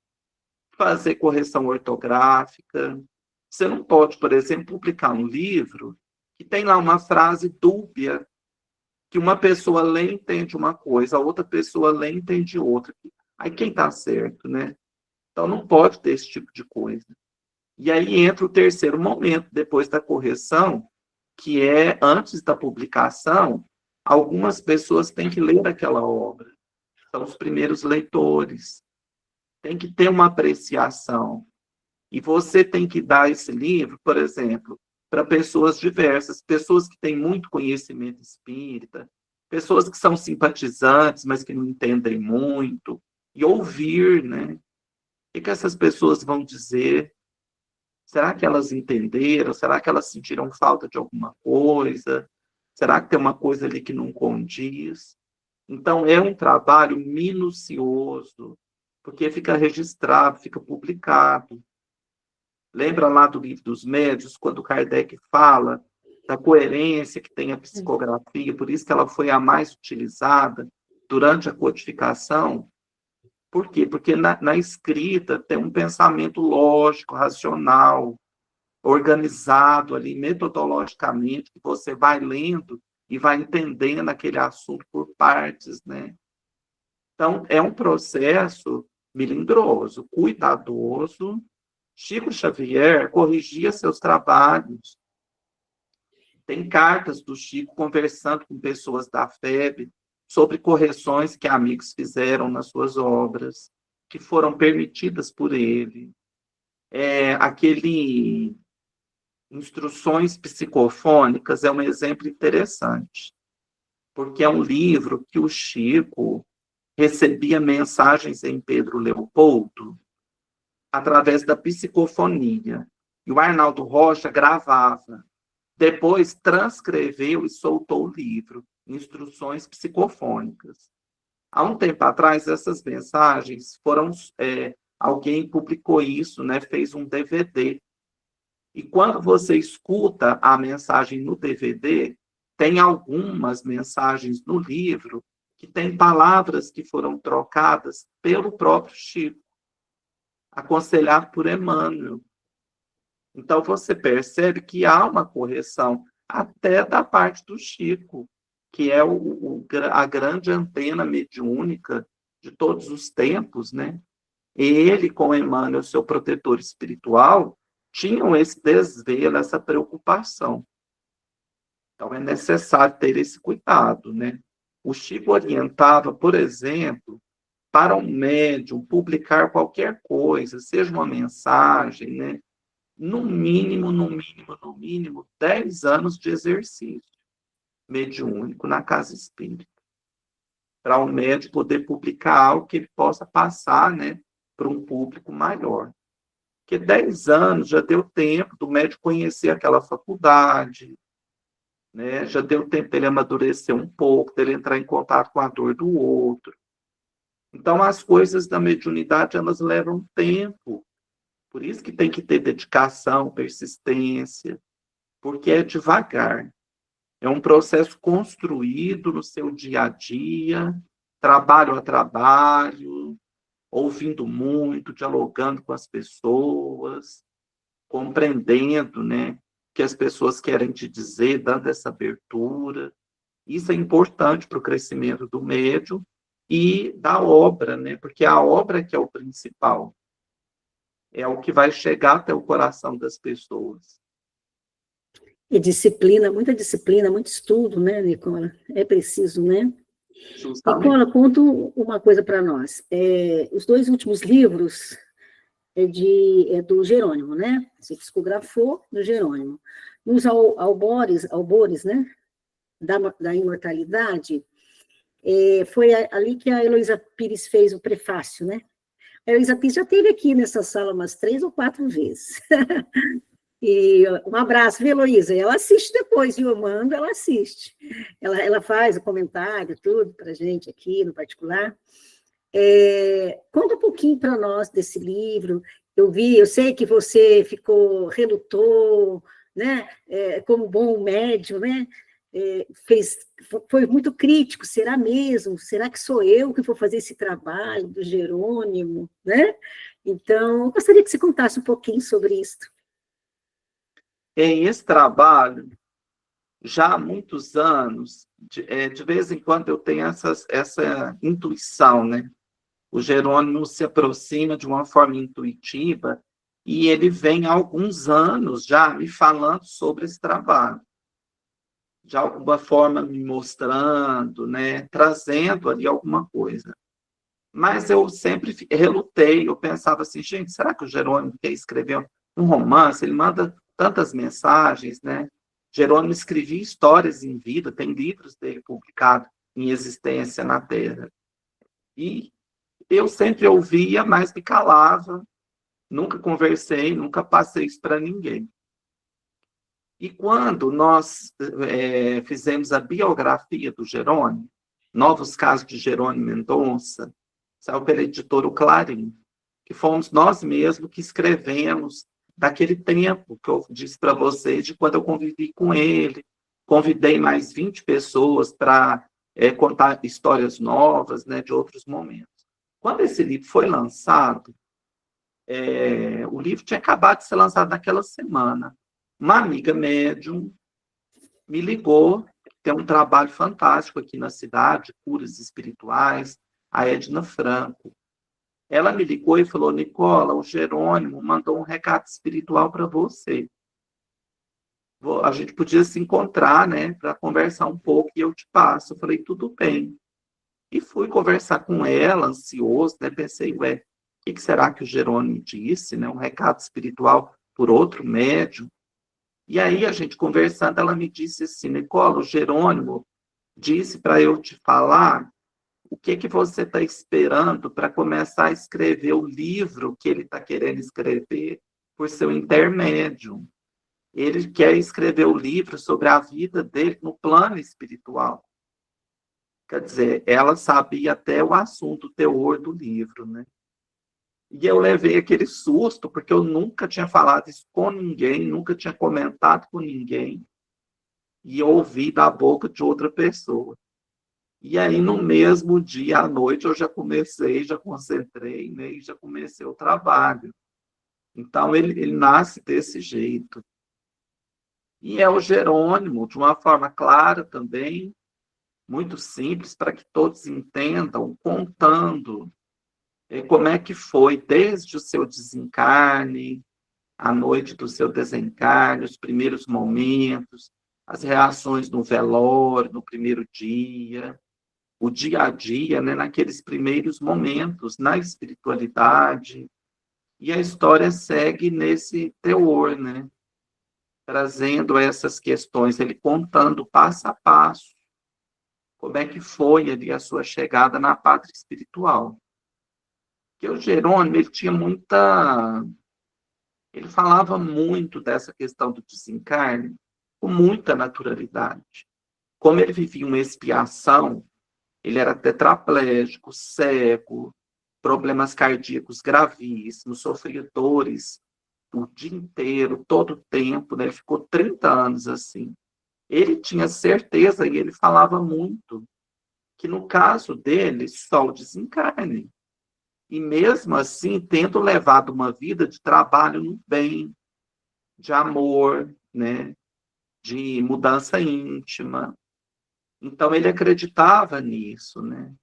fazer correção ortográfica. Você não pode, por exemplo, publicar um livro que tem lá uma frase dúbia, que uma pessoa lê e entende uma coisa, a outra pessoa lê e entende outra. Aí quem está certo, né? Então não pode ter esse tipo de coisa. E aí entra o terceiro momento, depois da correção, que é antes da publicação, algumas pessoas têm que ler aquela obra. São os primeiros leitores. Tem que ter uma apreciação. E você tem que dar esse livro, por exemplo, para pessoas diversas, pessoas que têm muito conhecimento espírita, pessoas que são simpatizantes, mas que não entendem muito, e ouvir, né? O que essas pessoas vão dizer? Será que elas entenderam? Será que elas sentiram falta de alguma coisa? Será que tem uma coisa ali que não condiz? Então, é um trabalho minucioso, porque fica registrado, fica publicado. Lembra lá do Livro dos Médiuns, quando Kardec fala da coerência que tem a psicografia, por isso que ela foi a mais utilizada durante a codificação? Por quê? Porque na escrita tem um pensamento lógico, racional, organizado ali, metodologicamente, que você vai lendo e vai entendendo aquele assunto por partes, né? Então, é um processo melindroso, cuidadoso. Chico Xavier corrigia seus trabalhos. Tem cartas do Chico conversando com pessoas da FEB sobre correções que amigos fizeram nas suas obras, que foram permitidas por ele. Aquele Instruções Psicofônicas é um exemplo interessante, porque é um livro que o Chico recebia mensagens em Pedro Leopoldo através da psicofonia. E o Arnaldo Rocha gravava. Depois transcreveu e soltou o livro, Instruções Psicofônicas. Há um tempo atrás, essas mensagens foram... alguém publicou isso, né, fez um DVD. E quando você escuta a mensagem no DVD, tem algumas mensagens no livro que tem palavras que foram trocadas pelo próprio Chico, aconselhado por Emmanuel. Então, você percebe que há uma correção até da parte do Chico, que é a grande antena mediúnica de todos os tempos, né? Ele, com Emmanuel, seu protetor espiritual, tinham esse desvelo, essa preocupação. Então, é necessário ter esse cuidado, né? O Chico orientava, por exemplo, para um médium publicar qualquer coisa, seja uma mensagem, né? No mínimo, 10 anos de exercício mediúnico na casa espírita. Para o médium poder publicar algo que ele possa passar, né, para um público maior. Porque 10 anos já deu tempo do médium conhecer aquela faculdade, né? Já deu tempo dele amadurecer um pouco, dele entrar em contato com a dor do outro. Então, as coisas da mediunidade, elas levam tempo. Por isso que tem que ter dedicação, persistência, porque é devagar. É um processo construído no seu dia a dia, trabalho a trabalho, ouvindo muito, dialogando com as pessoas, compreendendo, né, o que as pessoas querem te dizer, dando essa abertura. Isso é importante para o crescimento do médium e da obra, né, porque a obra que é o principal. É o que vai chegar até o coração das pessoas. É disciplina, muito estudo, né, Nicola? É preciso, né? Justamente. Nicola, conta uma coisa para nós. Os 2 últimos livros é do Jerônimo, né? Você psicografou do Jerônimo. Nos albores, né? Da imortalidade, foi ali que a Heloísa Pires fez o prefácio, né? A Heloísa Pires já esteve aqui nessa sala umas 3 ou 4 vezes. E um abraço, viu, Heloísa? Ela assiste depois, viu? Eu mando, ela assiste. Ela faz o comentário, tudo, para a gente aqui, no particular. Conta um pouquinho para nós desse livro. Eu sei que você relutou, né? Como bom médium, né? Foi muito crítico. Será mesmo? Será que sou eu que vou fazer esse trabalho do Jerônimo, né? Então, eu gostaria que você contasse um pouquinho sobre isso. Esse trabalho, já há muitos anos, de vez em quando eu tenho essa intuição, né? O Jerônimo se aproxima de uma forma intuitiva e ele vem há alguns anos já me falando sobre esse trabalho. De alguma forma me mostrando, né? Trazendo ali alguma coisa. Mas eu sempre relutei, eu pensava assim, gente, será que o Jerônimo quer escrever um romance? Ele manda tantas mensagens, né? Jerônimo escrevia histórias em vida, tem livros dele publicados em existência na Terra. E eu sempre ouvia, mas me calava, nunca conversei, nunca passei isso para ninguém. E quando nós fizemos a biografia do Jerônimo, Novos Casos de Jerônimo Mendonça, saiu pela editora O Clarim, que fomos nós mesmos que escrevemos daquele tempo que eu disse para vocês, de quando eu convivi com ele, convidei mais 20 pessoas para contar histórias novas, né, de outros momentos. Quando esse livro foi lançado, o livro tinha acabado de ser lançado naquela semana. Uma amiga médium me ligou, tem um trabalho fantástico aqui na cidade, curas espirituais, a Edna Franco. Ela me ligou e falou, Nicola, o Jerônimo mandou um recado espiritual para você. A gente podia se encontrar, né, para conversar um pouco e eu te passo. Eu falei, tudo bem. E fui conversar com ela, ansioso, né, pensei, o que será que o Jerônimo disse, né, um recado espiritual por outro médium. E aí, a gente conversando, ela me disse assim, Nicola, o Jerônimo disse para eu te falar o que você está esperando para começar a escrever o livro que ele está querendo escrever por seu intermédio. Ele quer escrever o livro sobre a vida dele no plano espiritual. Quer dizer, ela sabia até o assunto, o teor do livro, né? E eu levei aquele susto, porque eu nunca tinha falado isso com ninguém, nunca tinha comentado com ninguém, e eu ouvi da boca de outra pessoa. E aí, no mesmo dia, à noite, eu já concentrei, né, e já comecei o trabalho. Então, ele nasce desse jeito. E é o Jerônimo, de uma forma clara também, muito simples, para que todos entendam, contando como é que foi desde o seu desencarne, a noite do seu desencarne, os primeiros momentos, as reações no velório, no primeiro dia, o dia a dia, né, naqueles primeiros momentos, na espiritualidade. E a história segue nesse teor, né, trazendo essas questões, ele contando passo a passo como é que foi ali a sua chegada na pátria espiritual. Porque o Jerônimo, ele falava muito dessa questão do desencarne com muita naturalidade. Como ele vivia uma expiação, ele era tetraplégico, cego, problemas cardíacos gravíssimos, sofria dores o dia inteiro, todo o tempo, né? Ele ficou 30 anos assim. Ele tinha certeza, e ele falava muito, que no caso dele, só o desencarne. E mesmo assim, tendo levado uma vida de trabalho no bem, de amor, né? De mudança íntima. Então, ele acreditava nisso, né?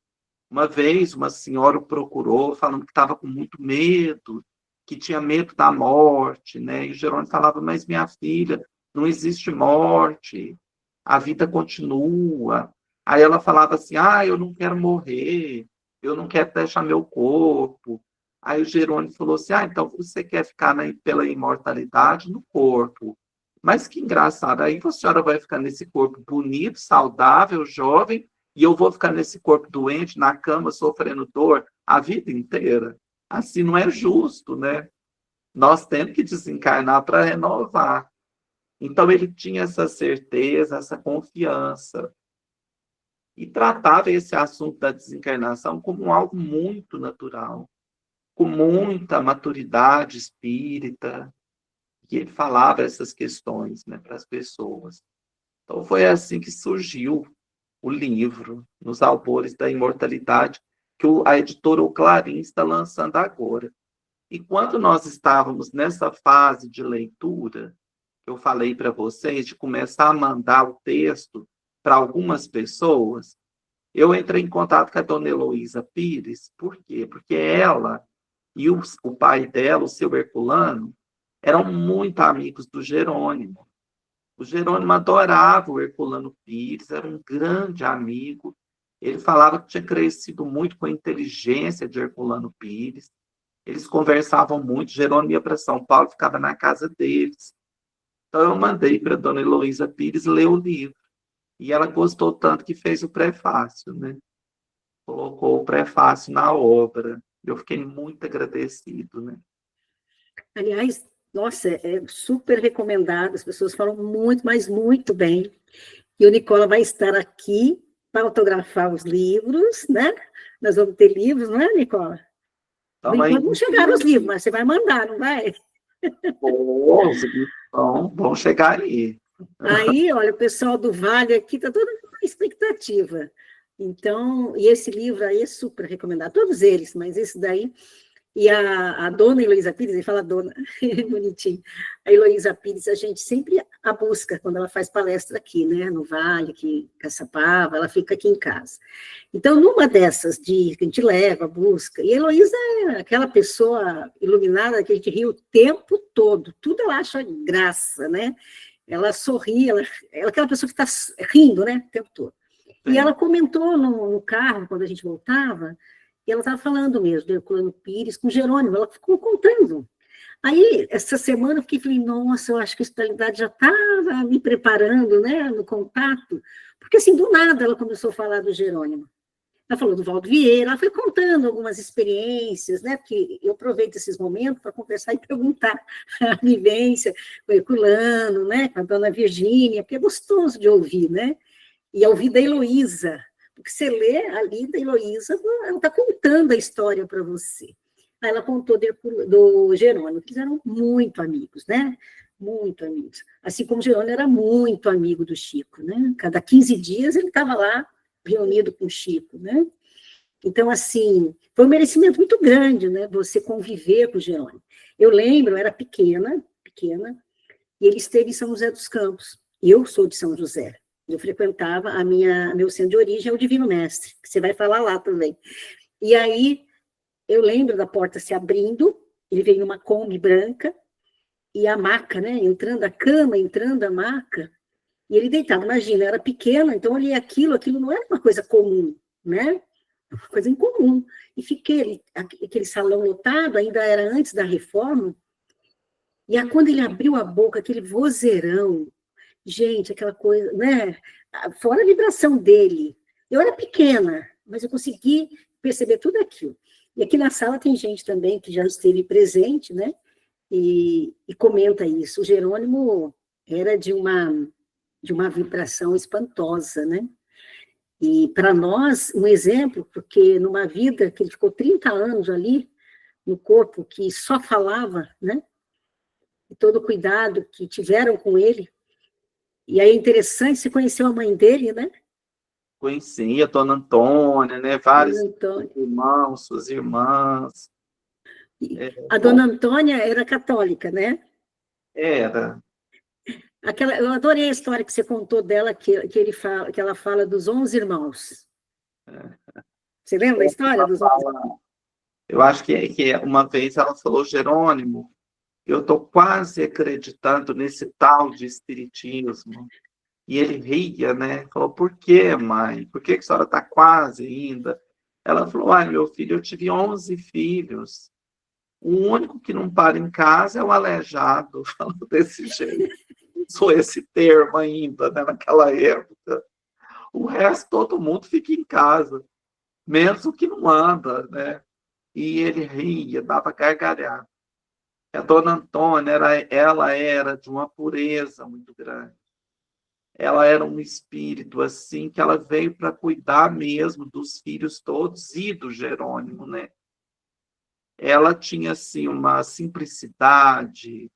Uma vez, uma senhora o procurou, falando que estava com muito medo, que tinha medo da morte, né? E o Jerônimo falava, mas minha filha, não existe morte, a vida continua. Aí ela falava assim, eu não quero morrer, eu não quero deixar meu corpo. Aí o Jerônimo falou assim, então você quer ficar pela imortalidade no corpo. Mas que engraçado, aí a senhora vai ficar nesse corpo bonito, saudável, jovem, e eu vou ficar nesse corpo doente, na cama, sofrendo dor a vida inteira. Assim não é justo, né? Nós temos que desencarnar para renovar. Então ele tinha essa certeza, essa confiança. E tratava esse assunto da desencarnação como algo muito natural, com muita maturidade espírita, que ele falava essas questões, né, para as pessoas. Então foi assim que surgiu o livro, Nos Albores da Imortalidade, que a editora O Clarim está lançando agora. E quando nós estávamos nessa fase de leitura, que eu falei para vocês, de começar a mandar o texto para algumas pessoas, eu entrei em contato com a dona Heloísa Pires. Por quê? Porque ela e o pai dela, o seu Herculano, eram muito amigos do Jerônimo. O Jerônimo adorava o Herculano Pires, era um grande amigo. Ele falava que tinha crescido muito com a inteligência de Herculano Pires. Eles conversavam muito. Jerônimo ia para São Paulo, ficava na casa deles. Então eu mandei para a dona Heloísa Pires ler o livro. E ela gostou tanto que fez o prefácio, né? Colocou o prefácio na obra. Eu fiquei muito agradecido, né? Aliás, nossa, é super recomendado, as pessoas falam muito, mas muito bem. E o Nicola vai estar aqui para autografar os livros, né? Nós vamos ter livros, não é, Nicola? Então, Enquanto não chegaram os livros, mas você vai mandar, não vai? Vão chegar aí. Aí, olha, o pessoal do Vale aqui está todo com expectativa. Então, e esse livro aí é super recomendado, todos eles, mas esse daí. E a dona Heloísa Pires, ele fala dona, bonitinho. A Heloísa Pires, a gente sempre a busca quando ela faz palestra aqui, né, no Vale, aqui em Caçapava, ela fica aqui em casa. Então, numa dessas que a gente leva, busca, e a Heloísa é aquela pessoa iluminada que a gente ri o tempo todo, tudo ela acha graça, né? Ela sorri, ela é aquela pessoa que está rindo, né, o tempo todo. E ela comentou no carro, quando a gente voltava, e ela estava falando mesmo do Herculano Pires com Jerônimo, ela ficou contando. Aí, essa semana, eu falei, nossa, eu acho que a espiritualidade já estava me preparando, né, no contato, porque, assim, do nada ela começou a falar do Jerônimo. Ela falou do Valdo Vieira, ela foi contando algumas experiências, né, porque eu aproveito esses momentos para conversar e perguntar a vivência com o Herculano, né, com a dona Virgínia, porque é gostoso de ouvir, né, e ouvir da Heloísa, porque você lê ali da Heloísa, ela está contando a história para você. Aí ela contou do Jerônimo, que eles eram muito amigos, né? Muito amigos. Assim como o Jerônimo era muito amigo do Chico, né? Cada 15 dias ele estava lá reunido com o Chico, né? Então, assim, foi um merecimento muito grande, né? Você conviver com o Jerônimo. Eu lembro, eu era pequena, e ele esteve em São José dos Campos. Eu sou de São José. Eu frequentava meu centro de origem, é o Divino Mestre, que você vai falar lá também. E aí, eu lembro da porta se abrindo, ele veio numa Kombi branca, e a maca, né, entrando a cama, entrando a maca, e ele deitado. Imagina, eu era pequena, então eu olhei aquilo não era uma coisa comum, né? Uma coisa incomum. E fiquei, aquele salão lotado, ainda era antes da reforma, e aí, quando ele abriu a boca, aquele vozeirão, gente, aquela coisa, né? Fora a vibração dele. Eu era pequena, mas eu consegui perceber tudo aquilo. E aqui na sala tem gente também que já esteve presente, né? E comenta isso. O Jerônimo era de uma vibração espantosa, né? E para nós, um exemplo, porque numa vida que ele ficou 30 anos ali, no corpo que só falava, né? E todo o cuidado que tiveram com ele. E aí é interessante, você conheceu a mãe dele, né? Conheci a dona Antônia, né? Vários irmãos, suas irmãs. A dona Antônia era católica, né? Era. Eu adorei a história que você contou dela, que ela fala dos 11 irmãos. Você lembra a história dos 11 irmãos? Eu acho que uma vez ela falou, Jerônimo, eu estou quase acreditando nesse tal de espiritismo. E ele ria, né? Falou, por quê, mãe? Por que a senhora está quase ainda? Ela falou, ai, meu filho, eu tive 11 filhos. O único que não para em casa é o aleijado. Falou desse jeito. Usou esse termo ainda, né? Naquela época. O resto, todo mundo fica em casa. Menos o que não anda, né? E ele ria, dava gargalhada. A dona Antônia, ela era de uma pureza muito grande. Ela era um espírito assim, que ela veio para cuidar mesmo dos filhos todos e do Jerônimo, né? Ela tinha assim uma simplicidade,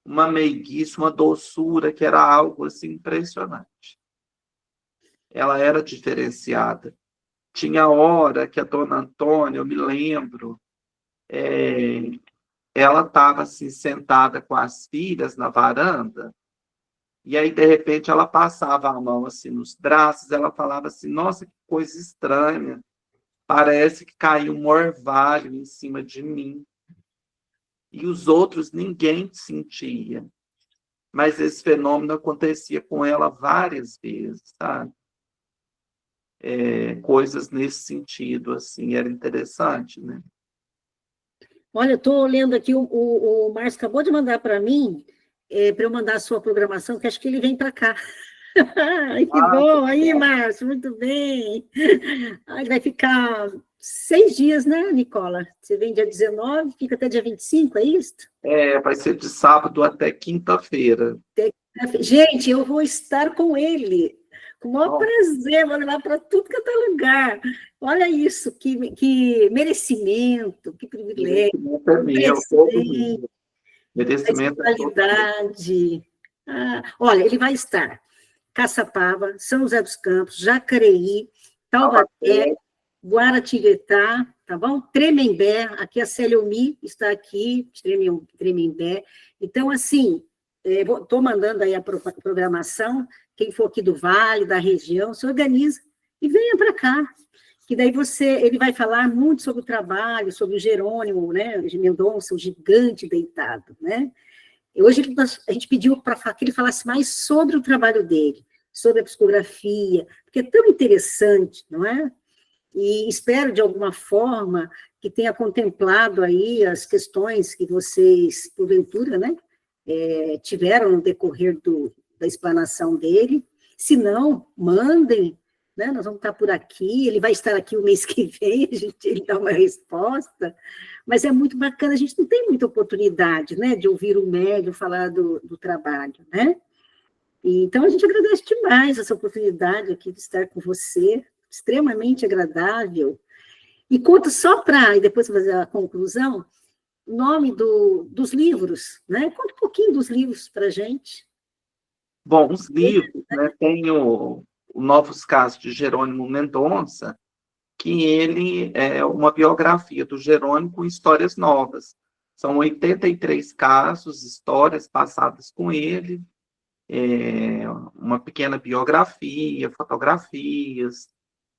uma meiguice, uma doçura que era algo assim impressionante. Ela era diferenciada. Tinha hora que a dona Antônia, eu me lembro, ela estava assim, sentada com as filhas na varanda, e aí, de repente, ela passava a mão assim nos braços, ela falava assim, nossa, que coisa estranha, parece que caiu um orvalho em cima de mim. E os outros, ninguém sentia. Mas esse fenômeno acontecia com ela várias vezes, sabe? Coisas nesse sentido, assim, era interessante, né? Olha, eu estou lendo aqui, o Márcio acabou de mandar para mim, para eu mandar a sua programação, que acho que ele vem para cá. Ai, que bom! Aí, Márcio, muito bem. Ai, vai ficar 6 dias, né, Nicola? Você vem dia 19, fica até dia 25, é isso? Vai ser de sábado até quinta-feira. Gente, eu vou estar com ele. Com o maior prazer, vou levar para tudo que é lugar. Olha isso, que merecimento, que privilégio. Merecimento é meu, todo mundo. Merecimento é qualidade. Olha, ele vai estar Caçapava, São José dos Campos, Jacareí, Taubaté, Guaratinguetá, tá bom? Tremembé, aqui a Célia Omi está aqui, Tremembé. Então, assim, estou mandando aí a programação, quem for aqui do Vale, da região, se organiza e venha para cá, que daí ele vai falar muito sobre o trabalho, sobre o Jerônimo, né, Mendonça, o gigante deitado, né? Hoje a gente pediu para que ele falasse mais sobre o trabalho dele, sobre a psicografia, porque é tão interessante, não é? E espero, de alguma forma, que tenha contemplado aí as questões que vocês, porventura, né, tiveram no decorrer da explanação dele. Se não, mandem, né, nós vamos estar por aqui, ele vai estar aqui o mês que vem, ele dá uma resposta, mas é muito bacana, a gente não tem muita oportunidade, né, de ouvir o médium falar do trabalho, né? E, então, a gente agradece demais essa oportunidade aqui de estar com você, extremamente agradável. E conto só para, e depois fazer a conclusão, o nome dos livros, né? Conta um pouquinho dos livros para a gente. Bom, os livros, né, tem o Novos Casos de Jerônimo Mendonça, que ele é uma biografia do Jerônimo com histórias novas. São 83 casos, histórias passadas com ele, uma pequena biografia, fotografias,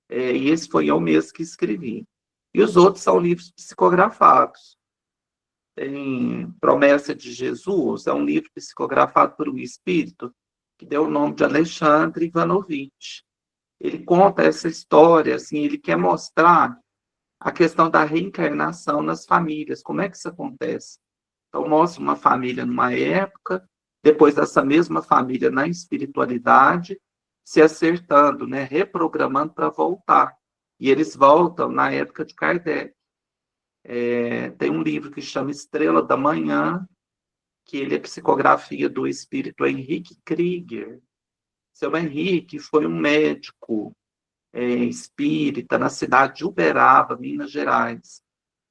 e esse foi eu mesmo que escrevi. E os outros são livros psicografados. Tem Promessa de Jesus, é um livro psicografado por um espírito que deu o nome de Alexandre Ivanovich. Ele conta essa história, assim, ele quer mostrar a questão da reencarnação nas famílias, como é que isso acontece. Então, mostra uma família numa época, depois dessa mesma família na espiritualidade, se acertando, né, reprogramando para voltar. E eles voltam na época de Kardec. Tem um livro que chama Estrela da Manhã, que ele é psicografia do espírito Henrique Krieger. Seu Henrique foi um médico espírita na cidade de Uberaba, Minas Gerais.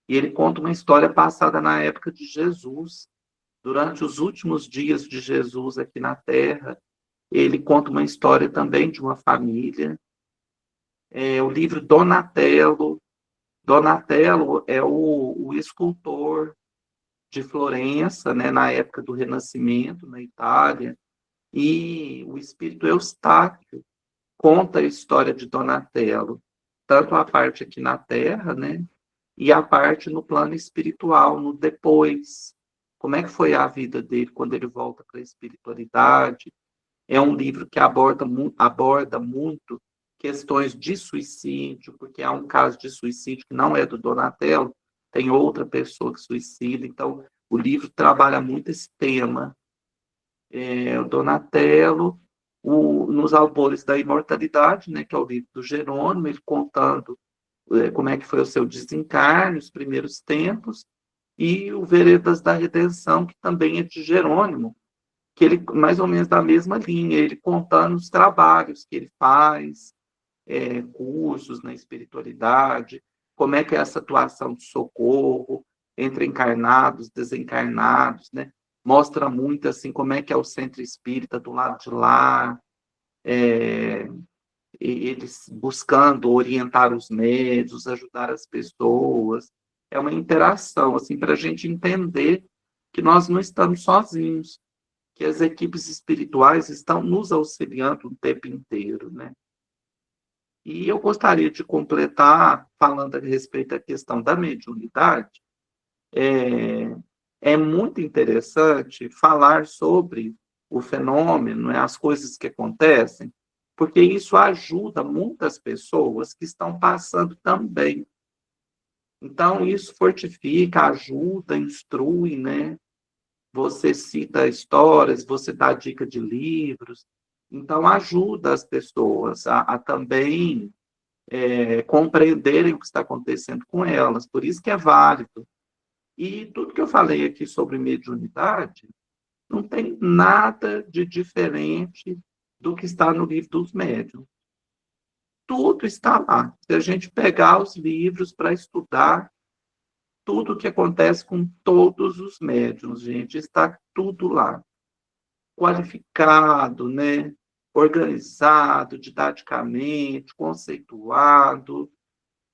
E ele conta uma história passada na época de Jesus, durante os últimos dias de Jesus aqui na Terra. Ele conta uma história também de uma família. O livro Donatello. Donatello é o escultor de Florença, né, na época do Renascimento, na Itália. E o espírito Eustáquio conta a história de Donatello, tanto a parte aqui na Terra, né, e a parte no plano espiritual, no depois. como é que foi a vida dele quando ele volta para a espiritualidade. É um livro que aborda muito questões de suicídio, porque há um caso de suicídio que não é do Donatello, tem outra pessoa que suicida, então o livro trabalha muito esse tema. O Donatello, nos Albores da Imortalidade, né, que é o livro do Jerônimo, ele contando como é que foi o seu desencarne, os primeiros tempos, e o Veredas da Redenção, que também é de Jerônimo, que ele, mais ou menos da mesma linha, ele contando os trabalhos que ele faz, cursos na espiritualidade, como é que é essa atuação de socorro entre encarnados, desencarnados, né? Mostra muito assim como é que é o centro espírita do lado de lá, eles buscando orientar os médios, ajudar as pessoas. É uma interação assim para a gente entender que nós não estamos sozinhos, que as equipes espirituais estão nos auxiliando o tempo inteiro, né? E eu gostaria de completar falando a respeito da questão da mediunidade. É muito interessante falar sobre o fenômeno, né, as coisas que acontecem, porque isso ajuda muitas pessoas que estão passando também. Então, isso fortifica, ajuda, instrui, né? Você cita histórias, você dá dica de livros, então ajuda as pessoas a também compreenderem o que está acontecendo com elas, por isso que é válido. E tudo que eu falei aqui sobre mediunidade não tem nada de diferente do que está no livro dos médiuns. Tudo está lá. Se a gente pegar os livros para estudar, tudo o que acontece com todos os médiuns, gente, está tudo lá. Qualificado, né? Organizado, didaticamente, conceituado.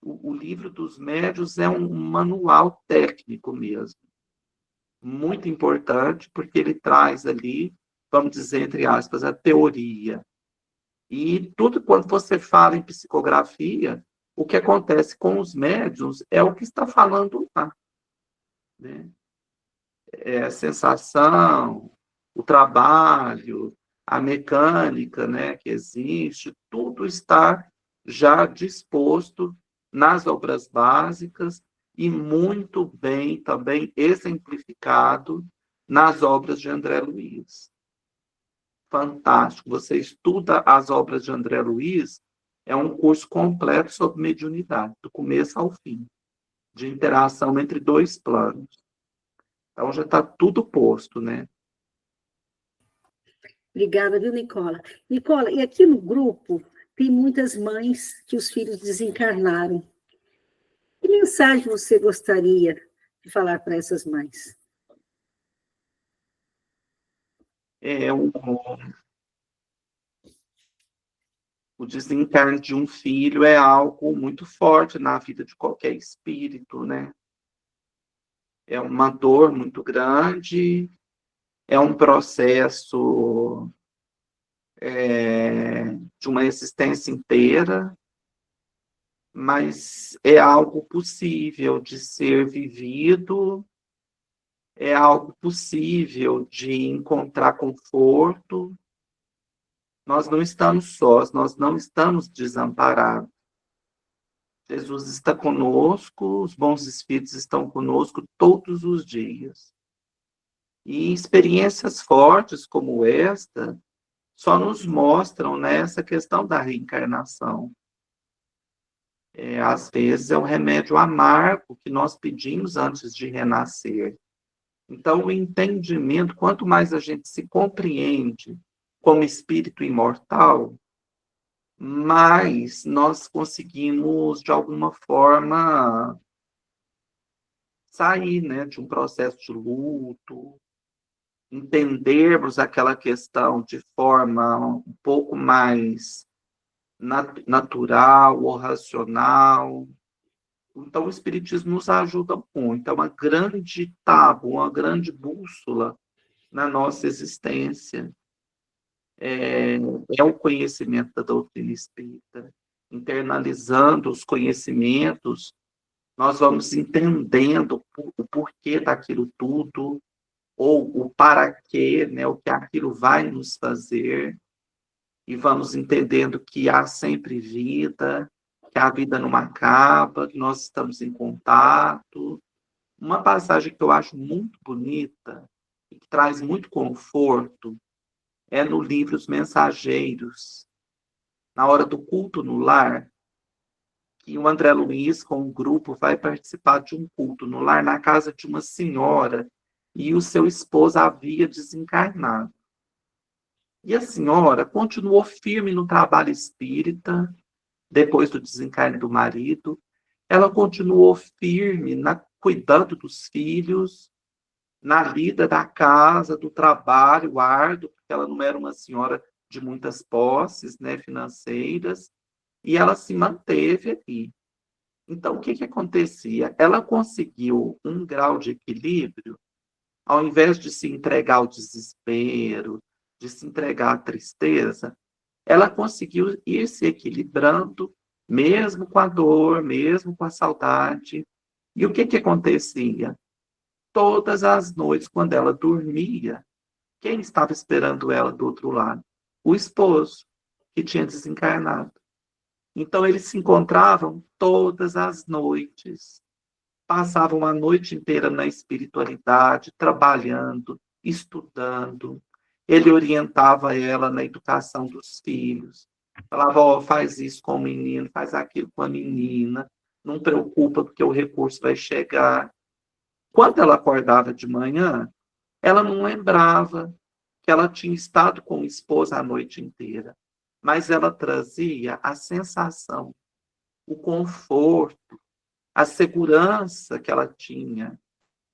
O livro dos médiuns é um manual técnico mesmo. Muito importante, porque ele traz ali, vamos dizer, entre aspas, a teoria. E tudo quando você fala em psicografia, o que acontece com os médiuns é o que está falando lá. Né? A sensação, o trabalho, a mecânica, né, que existe, tudo está já disposto nas obras básicas e muito bem também exemplificado nas obras de André Luiz. Fantástico. Você estuda as obras de André Luiz, é um curso completo sobre mediunidade, do começo ao fim, de interação entre dois planos. Então já está tudo posto, né? Obrigada, viu, Nicola? Nicola, e aqui no grupo tem muitas mães que os filhos desencarnaram. Que mensagem você gostaria de falar para essas mães? O desencarne de um filho é algo muito forte na vida de qualquer espírito, né? É uma dor muito grande, é um processo de uma existência inteira, mas é algo possível de ser vivido, é algo possível de encontrar conforto. Nós não estamos sós, nós não estamos desamparados. Jesus está conosco, os bons espíritos estão conosco todos os dias. E experiências fortes como esta só nos mostram, né, essa questão da reencarnação. Às vezes é um remédio amargo que nós pedimos antes de renascer. Então, o entendimento, quanto mais a gente se compreende como espírito imortal, mais nós conseguimos, de alguma forma, sair, né, de um processo de luto, entendermos aquela questão de forma um pouco mais natural ou racional. Então, o Espiritismo nos ajuda muito, é uma grande tábua, uma grande bússola na nossa existência. É o conhecimento da doutrina espírita. Internalizando os conhecimentos, nós vamos entendendo o porquê daquilo tudo, ou o para quê, né, o que aquilo vai nos fazer, e vamos entendendo que há sempre vida, que a vida não acaba, que nós estamos em contato. Uma passagem que eu acho muito bonita e que traz muito conforto é no livro Os Mensageiros, na hora do culto no lar, que o André Luiz, com um grupo, vai participar de um culto no lar na casa de uma senhora e o seu esposo havia desencarnado. E a senhora continuou firme no trabalho espírita, depois do desencarne do marido. Ela continuou firme cuidando dos filhos, na lida da casa, do trabalho árduo, porque ela não era uma senhora de muitas posses, né, financeiras, e ela se manteve aqui. Então, o que acontecia? Ela conseguiu um grau de equilíbrio, ao invés de se entregar ao desespero, de se entregar à tristeza, ela conseguiu ir se equilibrando, mesmo com a dor, mesmo com a saudade. E o que acontecia? Todas as noites, quando ela dormia, quem estava esperando ela do outro lado? O esposo, que tinha desencarnado. Então, eles se encontravam todas as noites, passavam a noite inteira na espiritualidade, trabalhando, estudando. Ele orientava ela na educação dos filhos. Falava, ó, faz isso com o menino, faz aquilo com a menina, não preocupa porque o recurso vai chegar. Quando ela acordava de manhã, ela não lembrava que ela tinha estado com o esposo a noite inteira, mas ela trazia a sensação, o conforto, a segurança que ela tinha,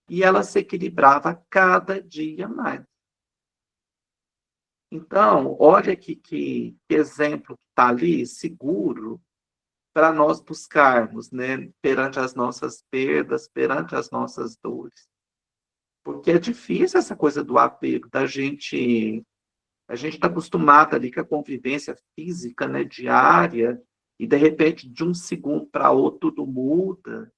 e ela se equilibrava cada dia mais. Então, olha que exemplo que está ali, seguro, para nós buscarmos, né, perante as nossas perdas, perante as nossas dores. Porque é difícil essa coisa do apego, a gente está acostumado ali com a convivência física, né, diária, e de repente, de um segundo para outro, tudo muda.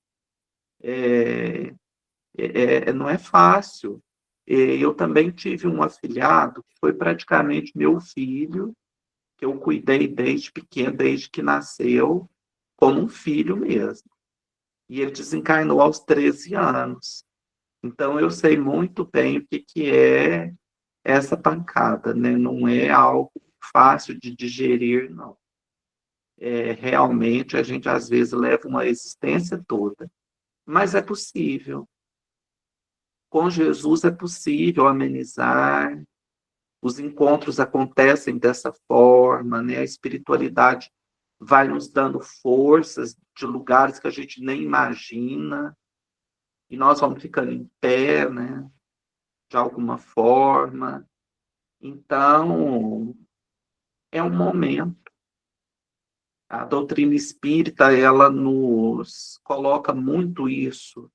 Não é fácil. Eu também tive um afilhado que foi praticamente meu filho, que eu cuidei desde pequeno, desde que nasceu, como um filho mesmo. E ele desencarnou aos 13 anos. Então, eu sei muito bem o que é essa pancada, né? Não é algo fácil de digerir, não. Realmente, a gente, às vezes, leva uma existência toda. Mas é possível. Com Jesus é possível amenizar. Os encontros acontecem dessa forma, né? A espiritualidade vai nos dando forças de lugares que a gente nem imagina. E nós vamos ficando em pé, né? De alguma forma. Então, é um momento. A doutrina espírita, ela nos coloca muito isso,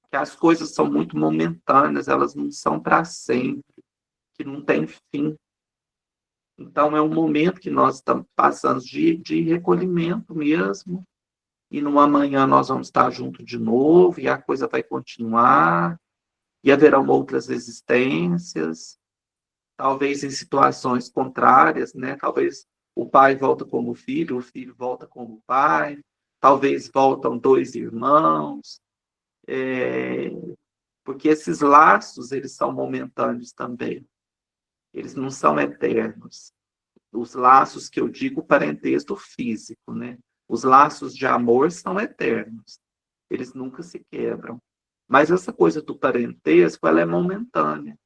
que as coisas são muito momentâneas, elas não são para sempre, que não tem fim. Então, é um momento que nós estamos passando de recolhimento mesmo, e no amanhã nós vamos estar juntos de novo, e a coisa vai continuar, e haverão outras existências, talvez em situações contrárias, né? Talvez o pai volta como o filho volta como o pai, talvez voltam dois irmãos, porque esses laços, eles são momentâneos também, eles não são eternos. Os laços que eu digo, parentesco físico, né? Os laços de amor são eternos, eles nunca se quebram. Mas essa coisa do parentesco, ela é momentânea,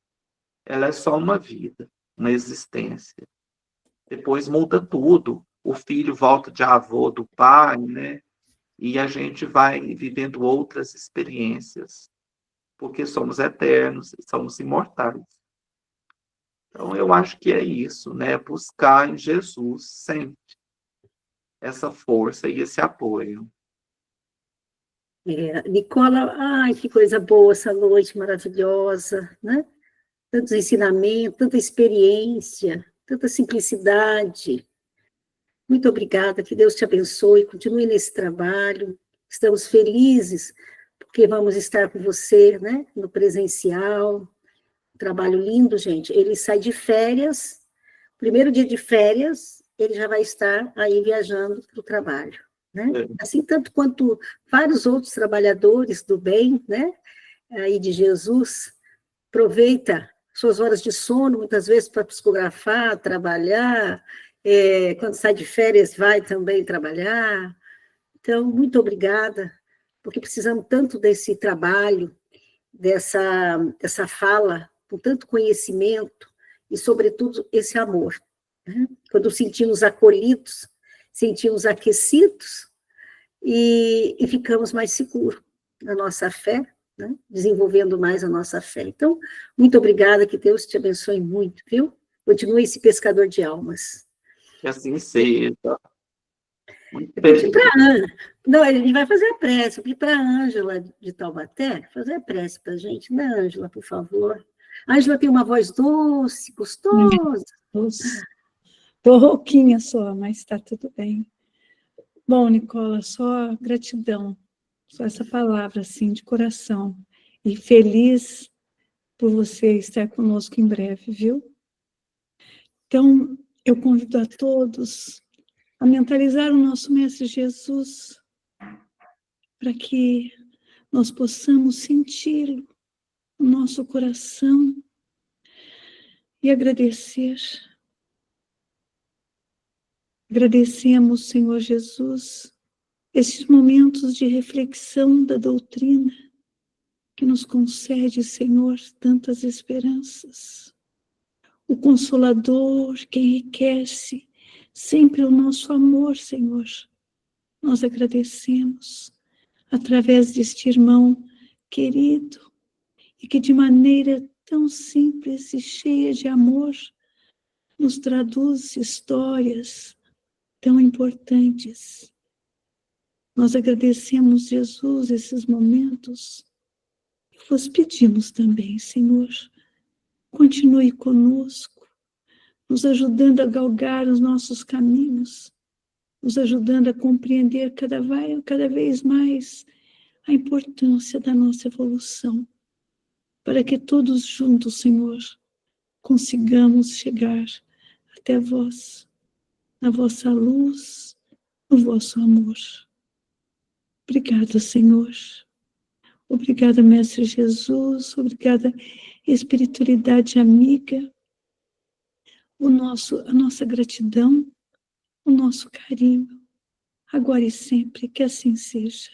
ela é só uma vida, uma existência. Depois muda tudo. O filho volta de avô do pai, né? E a gente vai vivendo outras experiências, porque somos eternos, somos imortais. Então, eu acho que é isso, né? Buscar em Jesus sempre essa força e esse apoio. Nicola, ai, que coisa boa essa noite maravilhosa, né? Tantos ensinamentos, tanta experiência, tanta simplicidade. Muito obrigada, que Deus te abençoe, continue nesse trabalho. Estamos felizes porque vamos estar com você, né, no presencial. trabalho lindo, gente. Ele sai de férias, primeiro dia de férias, ele já vai estar aí viajando para o trabalho, né? Assim, tanto quanto vários outros trabalhadores do bem, né? Aí de Jesus, aproveita suas horas de sono, muitas vezes para psicografar, trabalhar, quando sai de férias vai também trabalhar. Então, muito obrigada, porque precisamos tanto desse trabalho, dessa fala, com tanto conhecimento e, sobretudo, esse amor. Né? Quando sentimos acolhidos, sentimos aquecidos e ficamos mais seguros na nossa fé, né? Desenvolvendo mais a nossa fé. Então, muito obrigada, que Deus te abençoe muito, viu? Continue esse pescador de almas. Que assim seja. Eu pedi para a Ângela. Não, a gente vai fazer a prece. Eu pedi para a Ângela de Taubaté fazer a prece para a gente, né, Ângela, por favor? A Ângela tem uma voz doce, gostosa. Estou rouquinha só, mas está tudo bem. Bom, Nicola, só gratidão, só essa palavra, assim, de coração. E feliz por você estar conosco em breve, viu? Então, eu convido a todos a mentalizar o nosso Mestre Jesus, para que nós possamos senti-lo no nosso coração e agradecer. Agradecemos, Senhor Jesus, esses momentos de reflexão da doutrina que nos concede, Senhor, tantas esperanças. O Consolador que enriquece sempre o nosso amor, Senhor. Nós agradecemos através deste irmão querido e que de maneira tão simples e cheia de amor nos traduz histórias tão importantes. Nós agradecemos, Jesus, esses momentos e vos pedimos também, Senhor, continue conosco, nos ajudando a galgar os nossos caminhos, nos ajudando a compreender cada vez mais a importância da nossa evolução, para que todos juntos, Senhor, consigamos chegar até vós, na vossa luz, no vosso amor. Obrigada, Senhor. Obrigada, Mestre Jesus. Obrigada, espiritualidade amiga. A nossa gratidão, o nosso carinho, agora e sempre, que assim seja.